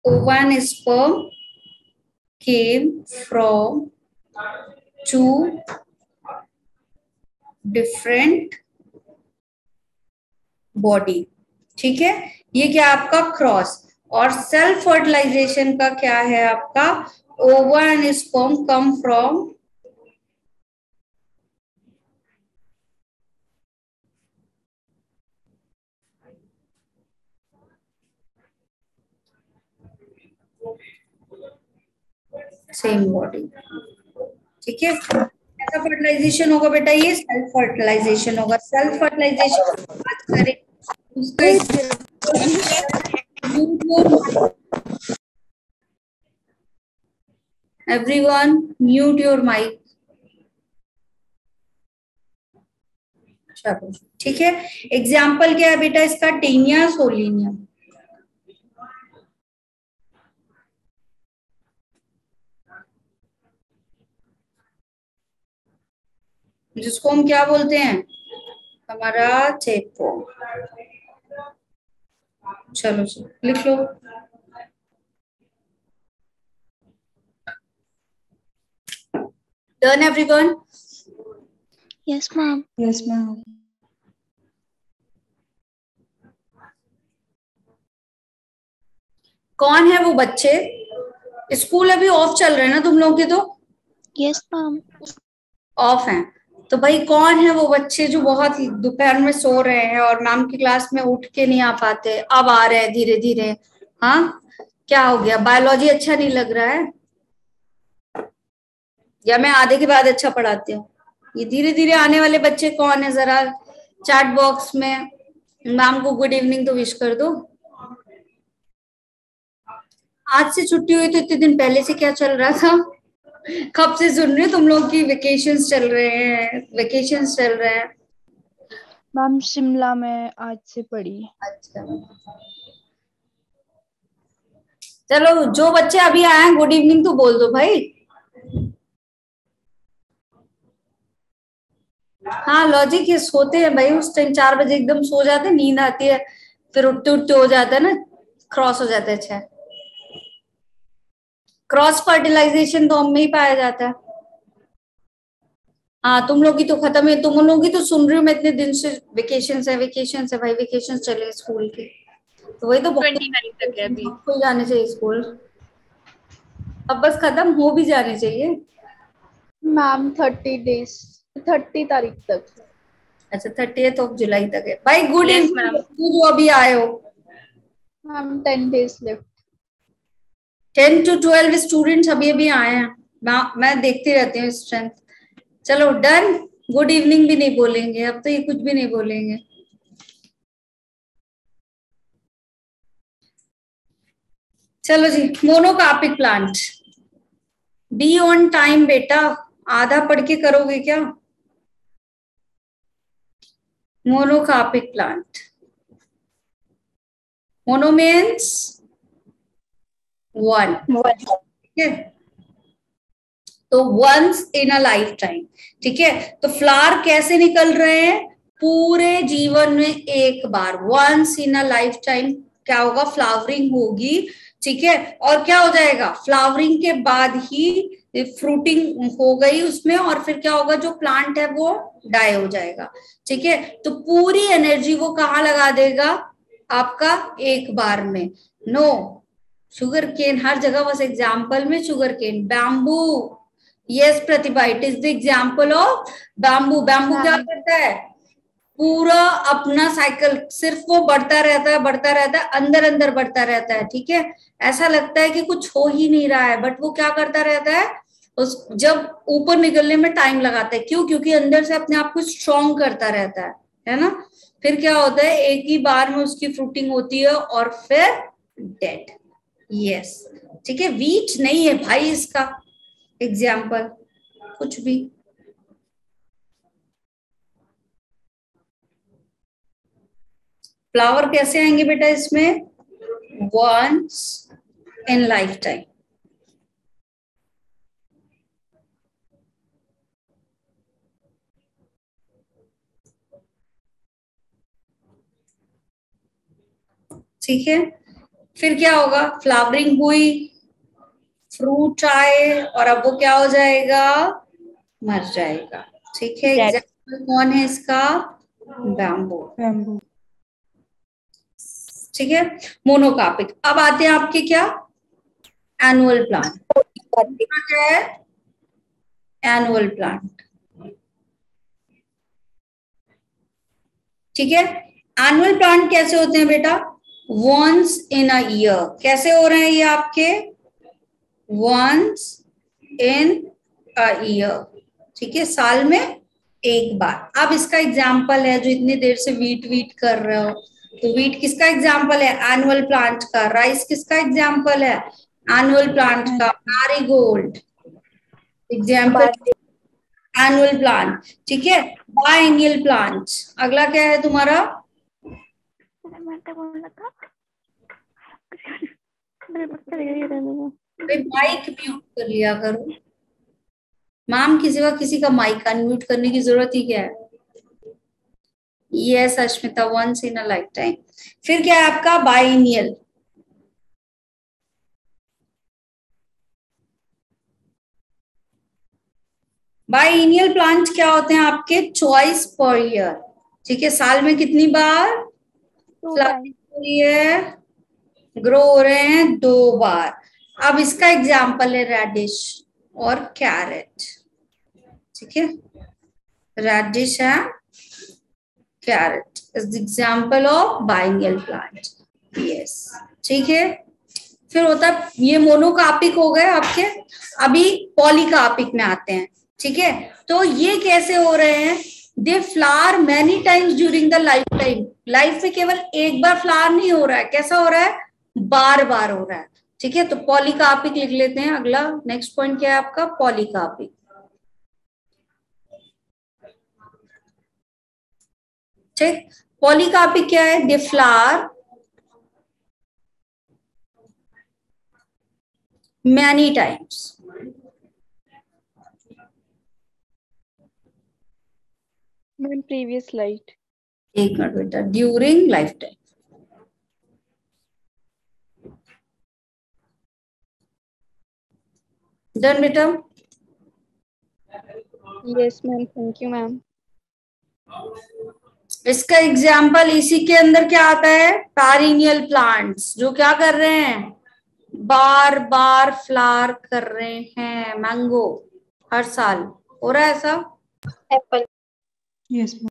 Ova and sperm came from two different body। ठीक है, ये क्या आपका क्रॉस। और सेल्फ फर्टिलाइजेशन का क्या है आपका, ओवा and sperm come from same body. ठीक है, ऐसा फर्टिलाइजेशन होगा बेटा, ये सेल्फ फर्टिलाइजेशन होगा। सेल्फ फर्टिलाइजेशन बात करें उसका एवरीवन म्यूट योर माइक। चलो ठीक है, एग्जाम्पल क्या है बेटा इसका, टेनिया सोलिनियम। जिसको हम क्या बोलते हैं, हमारा चेपो। चलो लिख लो। Done everyone? Yes, ma'am. Yes, ma'am. कौन है वो बच्चे, स्कूल अभी ऑफ चल रहे हैं ना तुम लोग के, तो Yes, ma'am. ऑफ हैं, तो भाई कौन है वो बच्चे जो बहुत दोपहर में सो रहे हैं और मैम की क्लास में उठ के नहीं आ पाते, अब आ रहे हैं धीरे धीरे। हाँ, क्या हो गया, बायोलॉजी अच्छा नहीं लग रहा है, या मैं आधे के बाद अच्छा पढ़ाती हूँ। ये धीरे धीरे आने वाले बच्चे कौन है, जरा चैट बॉक्स में मैम को गुड इवनिंग तो विश कर दो। आज से छुट्टी हुई तो इतने दिन पहले से क्या चल रहा था, कब से सुन रही हो तुम लोग की वेकेशंस चल रहे हैं, वेकेशंस चल रहे हैं। मैम शिमला में आज से पढ़ी। अच्छा, चलो जो बच्चे अभी आए हैं गुड इवनिंग तो बोल दो भाई। हाँ, लॉजिक ये सोते हैं भाई, उस टाइम 4 बजे एकदम सो जाते हैं, नींद आती है, फिर उठते उठते हो जाता है ना, क्रॉस हो जाता है। अच्छा, क्रॉस फर्टिलाइजेशन तो हम में ही पाया जाता है। हाँ, तुम लोग की तो खत्म है, तुम लोग की तो सुन रही हूँ मैं इतने दिन से, वेकेशन है भाई, वेकेशन चले स्कूल के, तो वही तो 29 तक है अभी। खुल जाने चाहिए स्कूल, अब बस खत्म हो भी जाने चाहिए। मैम 30 तारीख तक। अच्छा, 30 जुलाई तक है भाई। Good Yes, evening ma'am. जो अभी आए हो। Ma'am 10 days left. 10 to 12 students अभी अभी आए हैं, मैं देखती रहती हूँ स्ट्रेंथ। चलो डन, गुड इवनिंग भी नहीं बोलेंगे अब तो, ये कुछ भी नहीं बोलेंगे। चलो जी, monocarpic plant, be on time बेटा, आधा पढ़ के करोगे क्या? Monocarpic plant, mono means one, ठीक है, तो once in a life time, ठीक है। तो फ्लावर कैसे निकल रहे हैं? पूरे जीवन में एक बार, once in a life time क्या होगा? फ्लावरिंग होगी, ठीक है। और क्या हो जाएगा? फ्लावरिंग के बाद ही फ्रूटिंग हो गई उसमें, और फिर क्या होगा? जो प्लांट है वो डाई हो जाएगा, ठीक है। तो पूरी एनर्जी वो कहाँ लगा देगा? आपका एक बार में। नो, शुगर केन हर जगह, बस एग्जाम्पल में sugar cane, bamboo, yes Pratibha, it is the example of bamboo. Bamboo क्या करता है? पूरा अपना साइकिल, सिर्फ वो बढ़ता रहता है, बढ़ता रहता है, अंदर अंदर बढ़ता रहता है, ठीक है। ऐसा लगता है कि कुछ हो ही नहीं रहा है, बट वो क्या करता रहता है? उस जब ऊपर निकलने में टाइम लगाता है, क्यों? क्योंकि अंदर से अपने आप को स्ट्रॉन्ग करता रहता है ना। फिर क्या होता है? एक ही बार में उसकी फ्रूटिंग होती है और फिर डेड। यस, ठीक है। वीट नहीं है भाई इसका एग्जाम्पल, कुछ भी। फ्लावर कैसे आएंगे बेटा इसमें? वंस इन लाइफ टाइम, ठीक है। फिर क्या होगा? फ्लावरिंग हुई, फ्रूट आए, और अब वो क्या हो जाएगा? मर जाएगा, ठीक है। एग्जाम्पल कौन है इसका? Bamboo, bamboo. ठीक है। मोनोकार्पिक। अब आते हैं आपके क्या? Annual plant. क्या है? एनुअल प्लांट, ठीक है। एनुअल प्लांट कैसे होते हैं बेटा? Once in a year. कैसे हो रहे हैं ये आपके? वंस इन अ ईयर, ठीक है, साल में एक बार। अब इसका एग्जाम्पल है, जो इतनी देर से वीट वीट कर रहे हो, तो वीट किसका एग्जाम्पल है? एनुअल प्लांट का। राइस किसका एग्जाम्पल है? एनुअल प्लांट का। मैरीगोल्ड एग्जाम्पल एनुअल प्लांट, ठीक है। बाइएनियल प्लांट। अगला क्या है तुम्हारा? माइक म्यूट कर लिया करो मैम, किसी वक्त किसी का माइक अनम्यूट करने की जरूरत ही क्या है? Yes Ashmita, once in a life time. फिर क्या है आपका? बाइनियल। बाइनियल प्लांट क्या होते हैं आपके? ट्वाइस पर ईयर, ठीक है। साल में कितनी बार फ्लावरिंग हो रही है, ग्रो हो रहे हैं? 2 बार। अब इसका एग्जाम्पल है रेडिश और कैरेट, ठीक है। रेडिश है, carrot is the example of biennial plant. Yes, ठीक है। फिर होता है, ये मोनोकार्पिक हो गए आपके। अभी पॉलीकार्पिक में आते हैं, ठीक है। तो ये कैसे हो रहे हैं? They flower many times during the life time. Life में केवल एक बार फ्लावर नहीं हो रहा है, कैसा हो रहा है? बार बार हो रहा है, ठीक है। तो पॉलीकार्पिक लिख लेते हैं। अगला नेक्स्ट पॉइंट क्या है आपका? पॉलीकार्पिक, ठीक। पॉलीकार्पिक क्या है? They flower many times, previous slide. एक मिनट बेटा, ड्यूरिंग लाइफ टाइम। डन बेटा? Yes, ma'am. Thank you, ma'am. इसका एग्जाम्पल इसी के अंदर क्या आता है? पेरिनियल प्लांट्स, जो क्या कर रहे हैं? बार बार फ्लावर कर रहे हैं। मैंगो हर साल हो रहा है ऐसा? एप्पल। Yes, ma'am.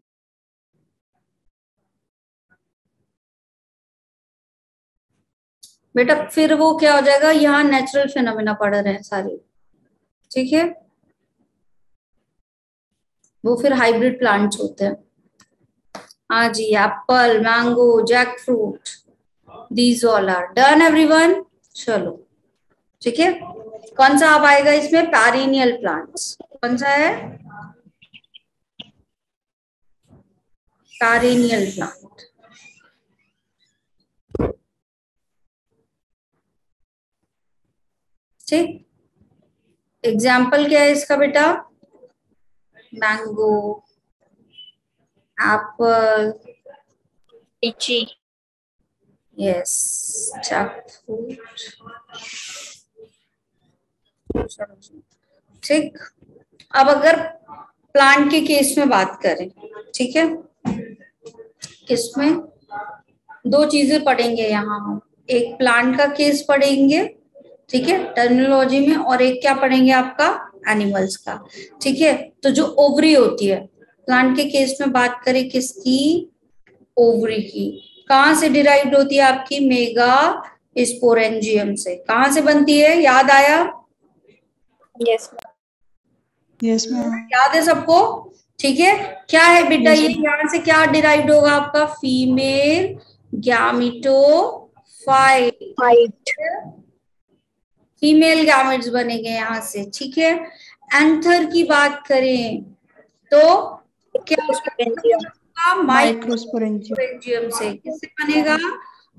बेटा फिर वो क्या हो जाएगा? यहाँ नेचुरल फिनोमेना पढ़ रहे हैं सारे, ठीक है। वो फिर हाइब्रिड प्लांट्स होते हैं। हाँ जी, apple, mango, jack fruit, these all are done everyone. चलो, ठीक है। कौन सा अब आएगा इसमें? Perennial plants. कौन सा है? Perennial plant. ठीक, एग्जाम्पल क्या है इसका बेटा? मैंगो, एप्पल, लीची। Yes, jackfruit. ठीक, अब अगर प्लांट के केस में बात करें, ठीक है, किसमें दो चीजें पढ़ेंगे यहाँ हम, एक प्लांट का केस पढ़ेंगे, ठीक है, टर्मिनोलॉजी में, और एक क्या पढ़ेंगे आपका? एनिमल्स का। ठीक है, तो जो ओवरी होती है प्लांट के केस में बात करें किसकी? ओवरी की। कहां से डिराइव्ड होती है आपकी? मेगा स्पोरेंजियम से। कहां से बनती है? याद आया? Yes yes ma'am. याद है सबको? ठीक है, क्या है बेटा Yes, ये? ma'am. यहां से क्या डिराइव्ड होगा आपका? Female gametophyte. Fight. Female gametes बनेंगे यहाँ से। ठीक है, एंथर की बात करें तो क्या स्पोरेंजियम। Microsporangium. माइक्रोस्पोरेंजियम से। किससे बनेगा?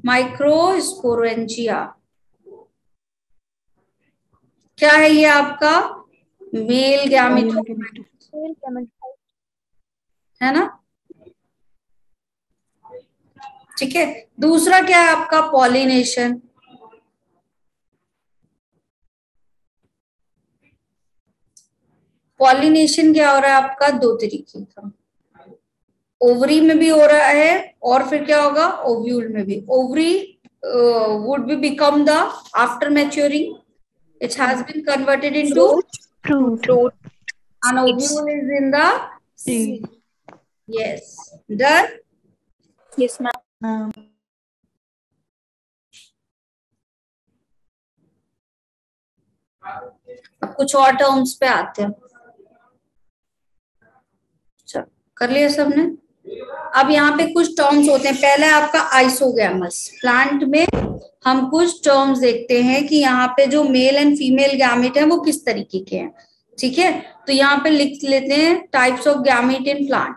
माइक्रोस्पोरेंजिया। क्या है ये आपका? Male gamete, Male gametes. है ना? ठीक है, दूसरा क्या है आपका? पॉलिनेशन। पॉलिनेशन क्या हो रहा है आपका? दो तरीके का, ओवरी में भी हो रहा है, और फिर क्या होगा? ओव्यूल में भी। Ovary would be become the after maturing it has been converted into Fruit. Fruit. an ovule is in the Seed. yes, done. Yes ma'am. Ma'am. अब कुछ और टर्म्स पे आते हैं। चलो, कर लिया सबने? अब यहाँ पे कुछ टर्म्स होते हैं। पहले आपका आइसोगैमस। प्लांट में हम कुछ टर्म्स देखते हैं कि यहाँ पे जो मेल एंड फीमेल गैमेट है वो किस तरीके के हैं। ठीक है, तो यहाँ पे लिख लेते हैं types of gamete in plant.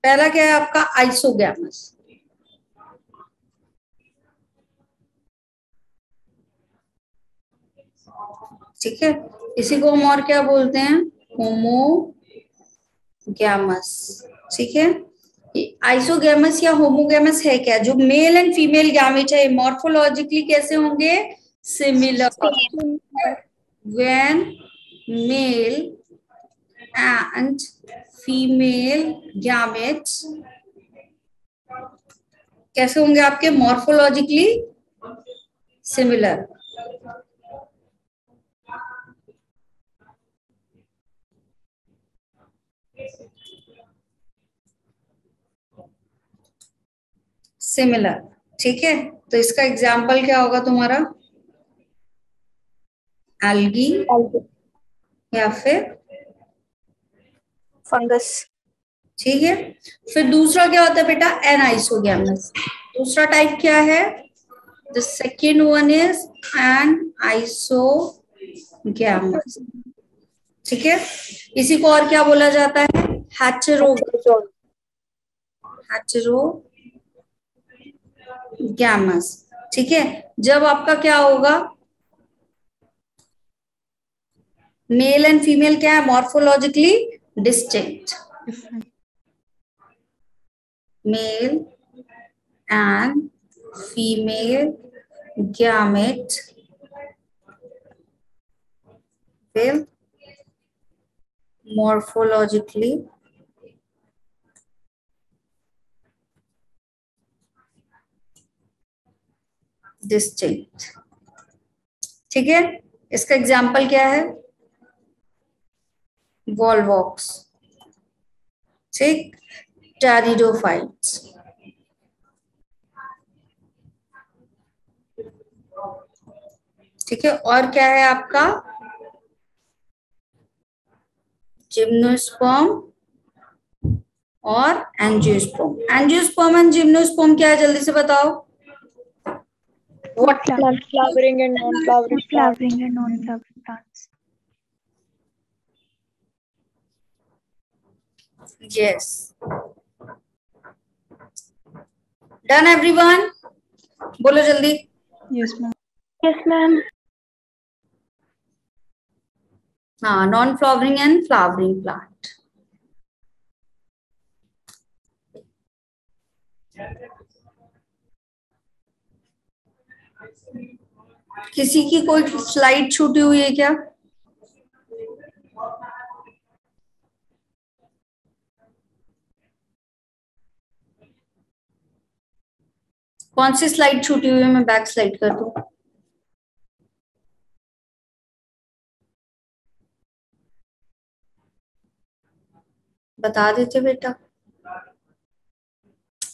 पहला क्या है आपका? आइसोगैमस। ठीक है, इसी को हम और क्या बोलते हैं? होमोगैमस। ठीक है, आइसोगैमस या होमोगैमस है क्या? जो मेल एंड फीमेल गैमेट है मॉर्फोलॉजिकली कैसे होंगे? Similar. When mail and female gametes कैसे होंगे आपके? Morphologically similar. सिमिलर। ठीक है, तो इसका एग्जाम्पल क्या होगा तुम्हारा? एल्गी या फिर फंगस। ठीक है, फिर दूसरा क्या होता है बेटा? एनाइसोगैमस। दूसरा टाइप क्या है? The second one is an isogamous. ठीक है, इसी को और क्या बोला जाता है? हेटेरोगैमस। ठीक है, जब आपका क्या होगा? मेल एंड फीमेल क्या है? Morphologically distinct. Different. Male and female gamete will morphologically distinct। ठीक है, इसका एग्जाम्पल क्या है? वॉलवॉक्स। ठीक, टेरिडोफाइट्स। ठीक है, और क्या है आपका? जिम्नोस्पर्म और एंजियोस्पर्म। एंजियोस्पर्म एंड जिम्नोस्पर्म क्या है, जल्दी से बताओ। What? Flowering and non-flowering plants. Flowering and non-flowering plants. Yes. Done everyone? बोलो जल्दी। Yes, ma'am. Yes, ma'am. हाँ, non flowering and flowering plant. किसी की कोई स्लाइड छूटी हुई है क्या? कौन सी स्लाइड छूटी हुई है, मैं बैक स्लाइड कर दूं? बता देते बेटा।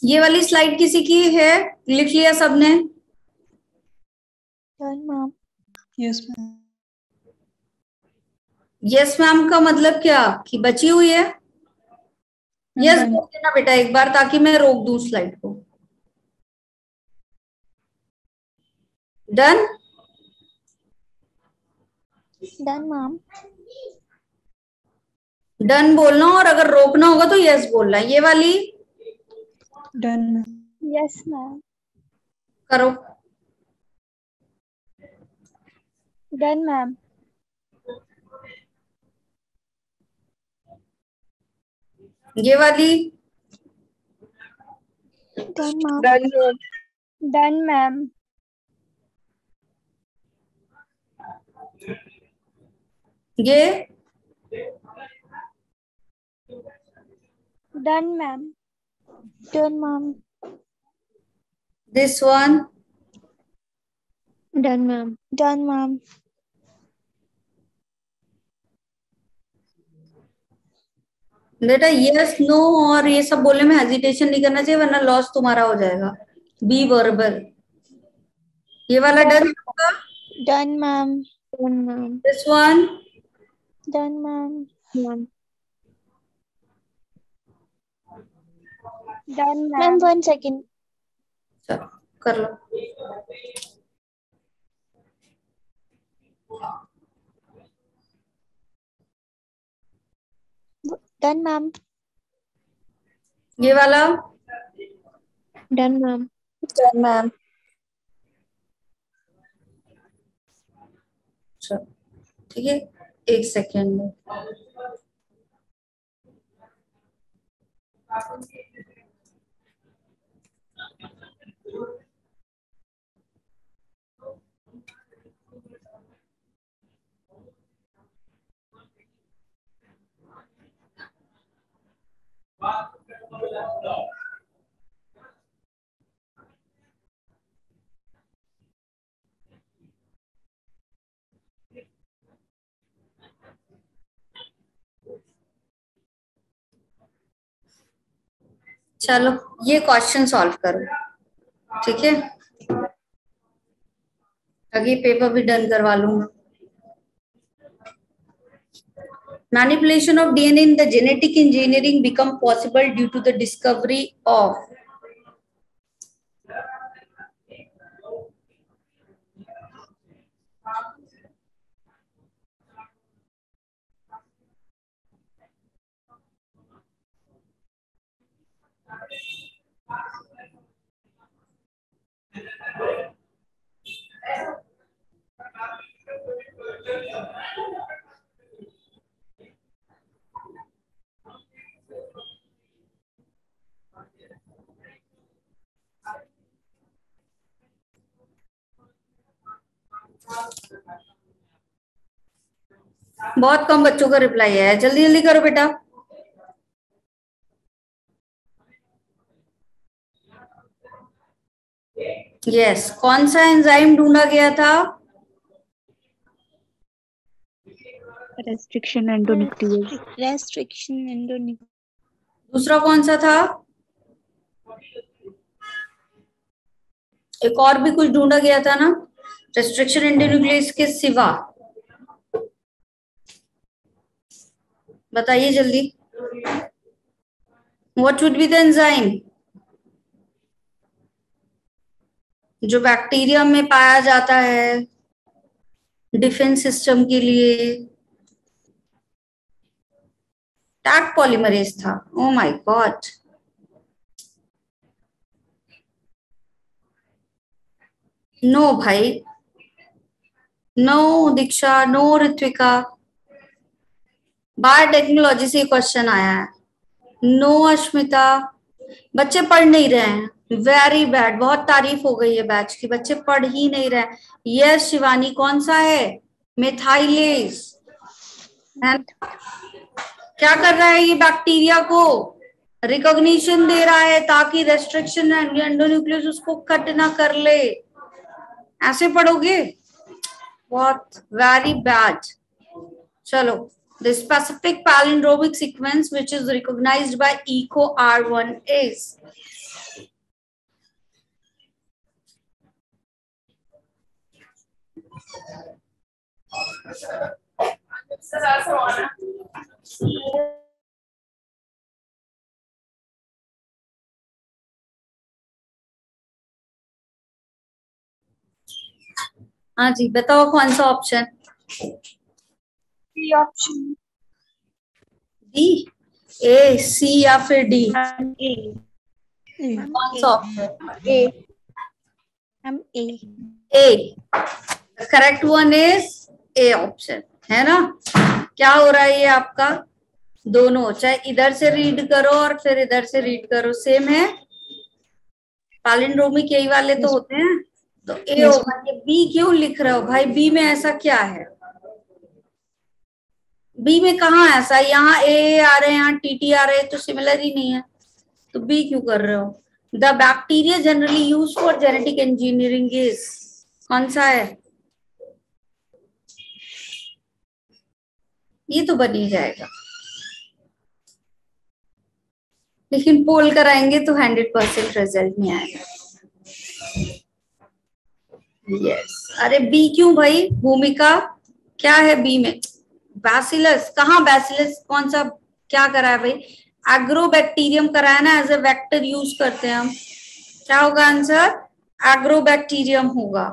ये वाली स्लाइड किसी की है? लिख लिया सबने? Done, ma'am. Yes, ma'am. Yes ma'am का मतलब क्या, कि बची हुई है? Yes done. बोल देना बेटा एक बार, ताकि मैं रोक दूं स्लाइड को। डन? Done, ma'am. डन बोलना, और अगर रोकना होगा तो यस बोलना। ये वाली Done, ma'am. Yes, ma'am. करो। Done, ma'am. ये वाली Done, ma'am. Done, ma'am. ये Done, ma'am. Done, ma'am. This one Done, ma'am. Done, ma'am. बेटा। यस नो और ये सब बोलने में हेजिटेशन नहीं करना चाहिए, वरना लॉस तुम्हारा हो जाएगा। B verbal. ये वाला डन होगा। Done, ma'am. Done, ma'am. This one Done, ma'am. Ma'am. Done, ma'am. Ma'am, 1 second. चलो कर लो। Done, ma'am. ये वाला Done, ma'am. Done, ma'am. चलो ठीक है, एक सेकेंड में। चलो ये क्वेश्चन सॉल्व करो, ठीक है? आगे पेपर भी डन करवा लूंगा। Manipulation of DNA in the genetic engineering become possible due to the discovery of बहुत कम बच्चों का रिप्लाई है, जल्दी जल्दी करो बेटा। यस, कौन सा एंजाइम ढूंढा गया था? Restriction endonuclease. Restriction endonuclease. दूसरा कौन सा था? एक और भी कुछ ढूंढा गया था ना, रेस्ट्रिक्शन एंडोन्यूक्लियस के सिवा बताइए जल्दी। What would be the enzyme जो बैक्टीरिया में पाया जाता है डिफेंस सिस्टम के लिए? टैग पॉलीमरेज था। Oh my God. नो भाई, नो दीक्षा, नो ऋत्विका। बायोटेक्नोलॉजी से क्वेश्चन आया है। नो अश्मिता। बच्चे पढ़ नहीं रहे हैं, वेरी बैड। बहुत तारीफ हो गई है बैच की, बच्चे पढ़ ही नहीं रहे। यस शिवानी, कौन सा है? मिथाइलेज है। क्या कर रहा है ये? बैक्टीरिया को रिकॉग्निशन दे रहा है ताकि रेस्ट्रिक्शन एंडोन्यूक्लियस उसको कट ना कर ले। ऐसे पढ़ोगे? बहुत वेरी बैड। चलो, the specific palindromic sequence which is recognized by echo R1 is हाँ जी, बताओ कौन सा ऑप्शन? D option. डी, ए, सी या फिर डी? मैम कौन सा option? A. Ma'am A. A. Correct one is A option, है ना? क्या हो रहा है ये आपका? दोनों, चाहे इधर से रीड करो और फिर इधर से रीड करो, सेम है। पैलिंड्रोमिक यही वाले तो होते हैं। तो ए होगा। ये बी क्यों लिख रहे हो भाई? बी में ऐसा क्या है? बी में कहाँ ऐसा? यहाँ ए आ रहे हैं, यहाँ टीटी आ रहे हैं, तो सिमिलर ही नहीं है। तो बी क्यों कर रहे हो? The bacteria generally use for genetic engineering is, कौन सा है? ये तो बन ही जाएगा, लेकिन पोल कराएंगे तो 100% रिजल्ट नहीं आएगा। यस। अरे बी क्यों भाई? भूमिका क्या है बी में? बैसिलस। कहाँ बैसिलस? कौन सा? क्या करा है भाई? एग्रोबैक्टीरियम करा है ना, एज ए वेक्टर यूज करते हैं हम। क्या होगा आंसर? एग्रोबैक्टीरियम होगा।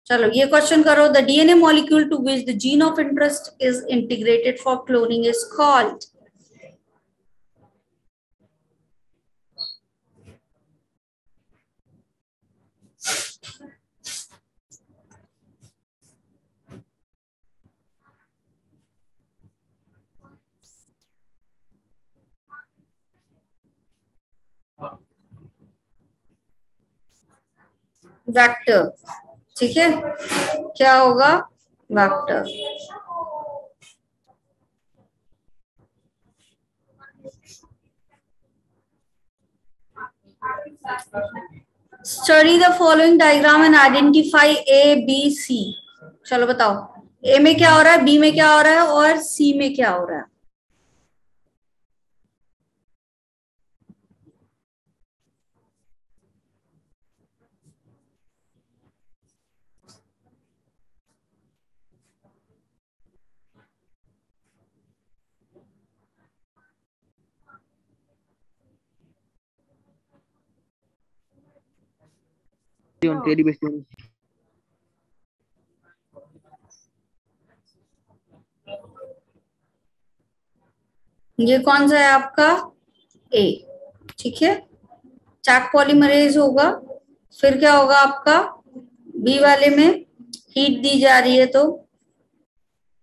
चलो ये क्वेश्चन करो। The DNA molecule to which the gene of interest is integrated for cloning is called. Vector. ठीक है, क्या होगा? Vector. Study the following diagram and identify A B C. चलो बताओ, ए में क्या हो रहा है, बी में क्या हो रहा है और सी में क्या हो रहा है? ये कौन सा है आपका? ए। ठीक है, चैक पॉलीमरेज होगा। फिर क्या होगा आपका? बी वाले में हीट दी जा रही है तो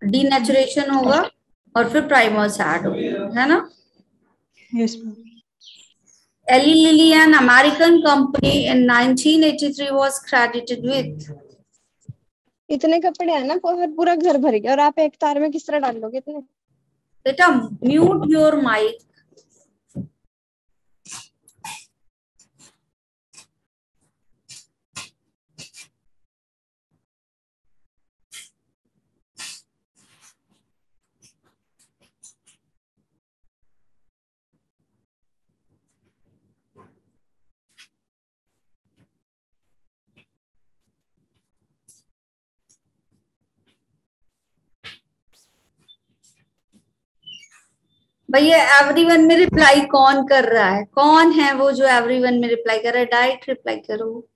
डीनेचुरेशन होगा और फिर प्राइमर्स ऐड होगा, है ना? Yes. Eli Lilly, an American company in 1983 was credited with। इतने कपड़े हैं ना, पूरा घर भर गया और आप एक तार में किस तरह डाल लोगे इतने? बेटा म्यूट योर माइक। भैया एवरीवन में रिप्लाई कौन कर रहा है? कौन है वो जो एवरीवन में रिप्लाई कर रहा है? डायरेक्ट रिप्लाई करो।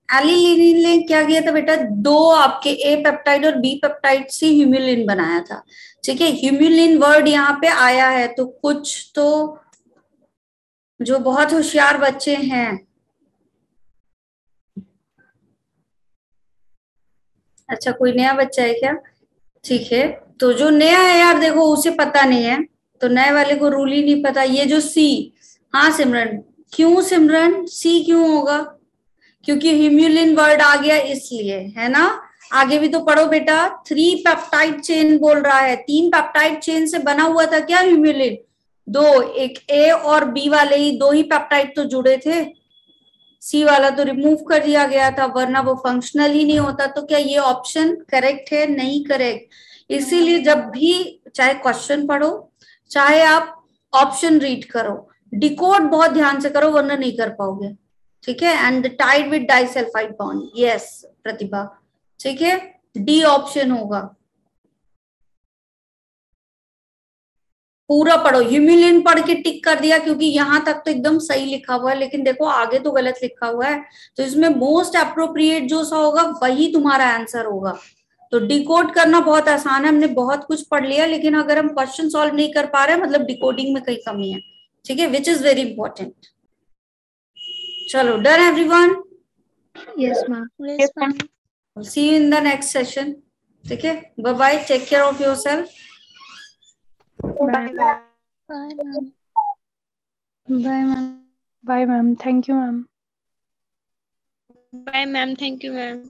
एलिलिन ने क्या किया था बेटा? दो आपके ए पेप्टाइड और बी पेप्टाइड से ह्यूम्युलिन बनाया था। ठीक है, ह्यूम्युलिन वर्ड यहाँ पे आया है तो कुछ तो जो बहुत होशियार बच्चे हैं, अच्छा कोई नया बच्चा है क्या? ठीक है, तो जो नया है यार देखो उसे पता नहीं है, तो नए वाले को रूल ही नहीं पता। ये जो सी, हाँ सिमरन, क्यों सिमरन सी क्यों होगा? क्योंकि ह्यूम्युलिन वर्ड आ गया इसलिए, है ना। आगे भी तो पढ़ो बेटा, 3 पेप्टाइड चेन बोल रहा है, 3 पेप्टाइड चेन से बना हुआ था क्या ह्यूम्युलिन? दो, एक ए और बी वाले ही दो ही पेप्टाइड तो जुड़े थे, सी वाला तो रिमूव कर दिया गया था, वरना वो फंक्शनल ही नहीं होता। तो क्या ये ऑप्शन करेक्ट है? नहीं करेक्ट। इसीलिए जब भी चाहे क्वेश्चन पढ़ो, चाहे आप ऑप्शन रीड करो, डिकोड बहुत ध्यान से करो वरना नहीं कर पाओगे। ठीक है, and tied with disulphide bond, yes Pratibha, ठीक है, डी ऑप्शन होगा। पूरा पढ़ो, ह्यूमिलिन पढ़ के टिक कर दिया क्योंकि यहां तक तो एकदम सही लिखा हुआ है, लेकिन देखो आगे तो गलत लिखा हुआ है, तो इसमें मोस्ट अप्रोप्रिएट जो सा होगा वही तुम्हारा आंसर होगा। तो डिकोड करना बहुत आसान है, हमने बहुत कुछ पढ़ लिया, लेकिन अगर हम क्वेश्चन सॉल्व नहीं कर पा रहे मतलब डिकोडिंग में कहीं कमी है। ठीक है, विच इज वेरी इंपॉर्टेंट। चलो, done everyone? Yes, ma'am. Yes, ma'am. See you in the next session. ठीक है, bye bye, take care of yourself. Bye, ma'am. Bye, ma'am. Bye, ma'am. Bye, ma'am. Thank you, ma'am. Bye, ma'am. Thank you, ma'am.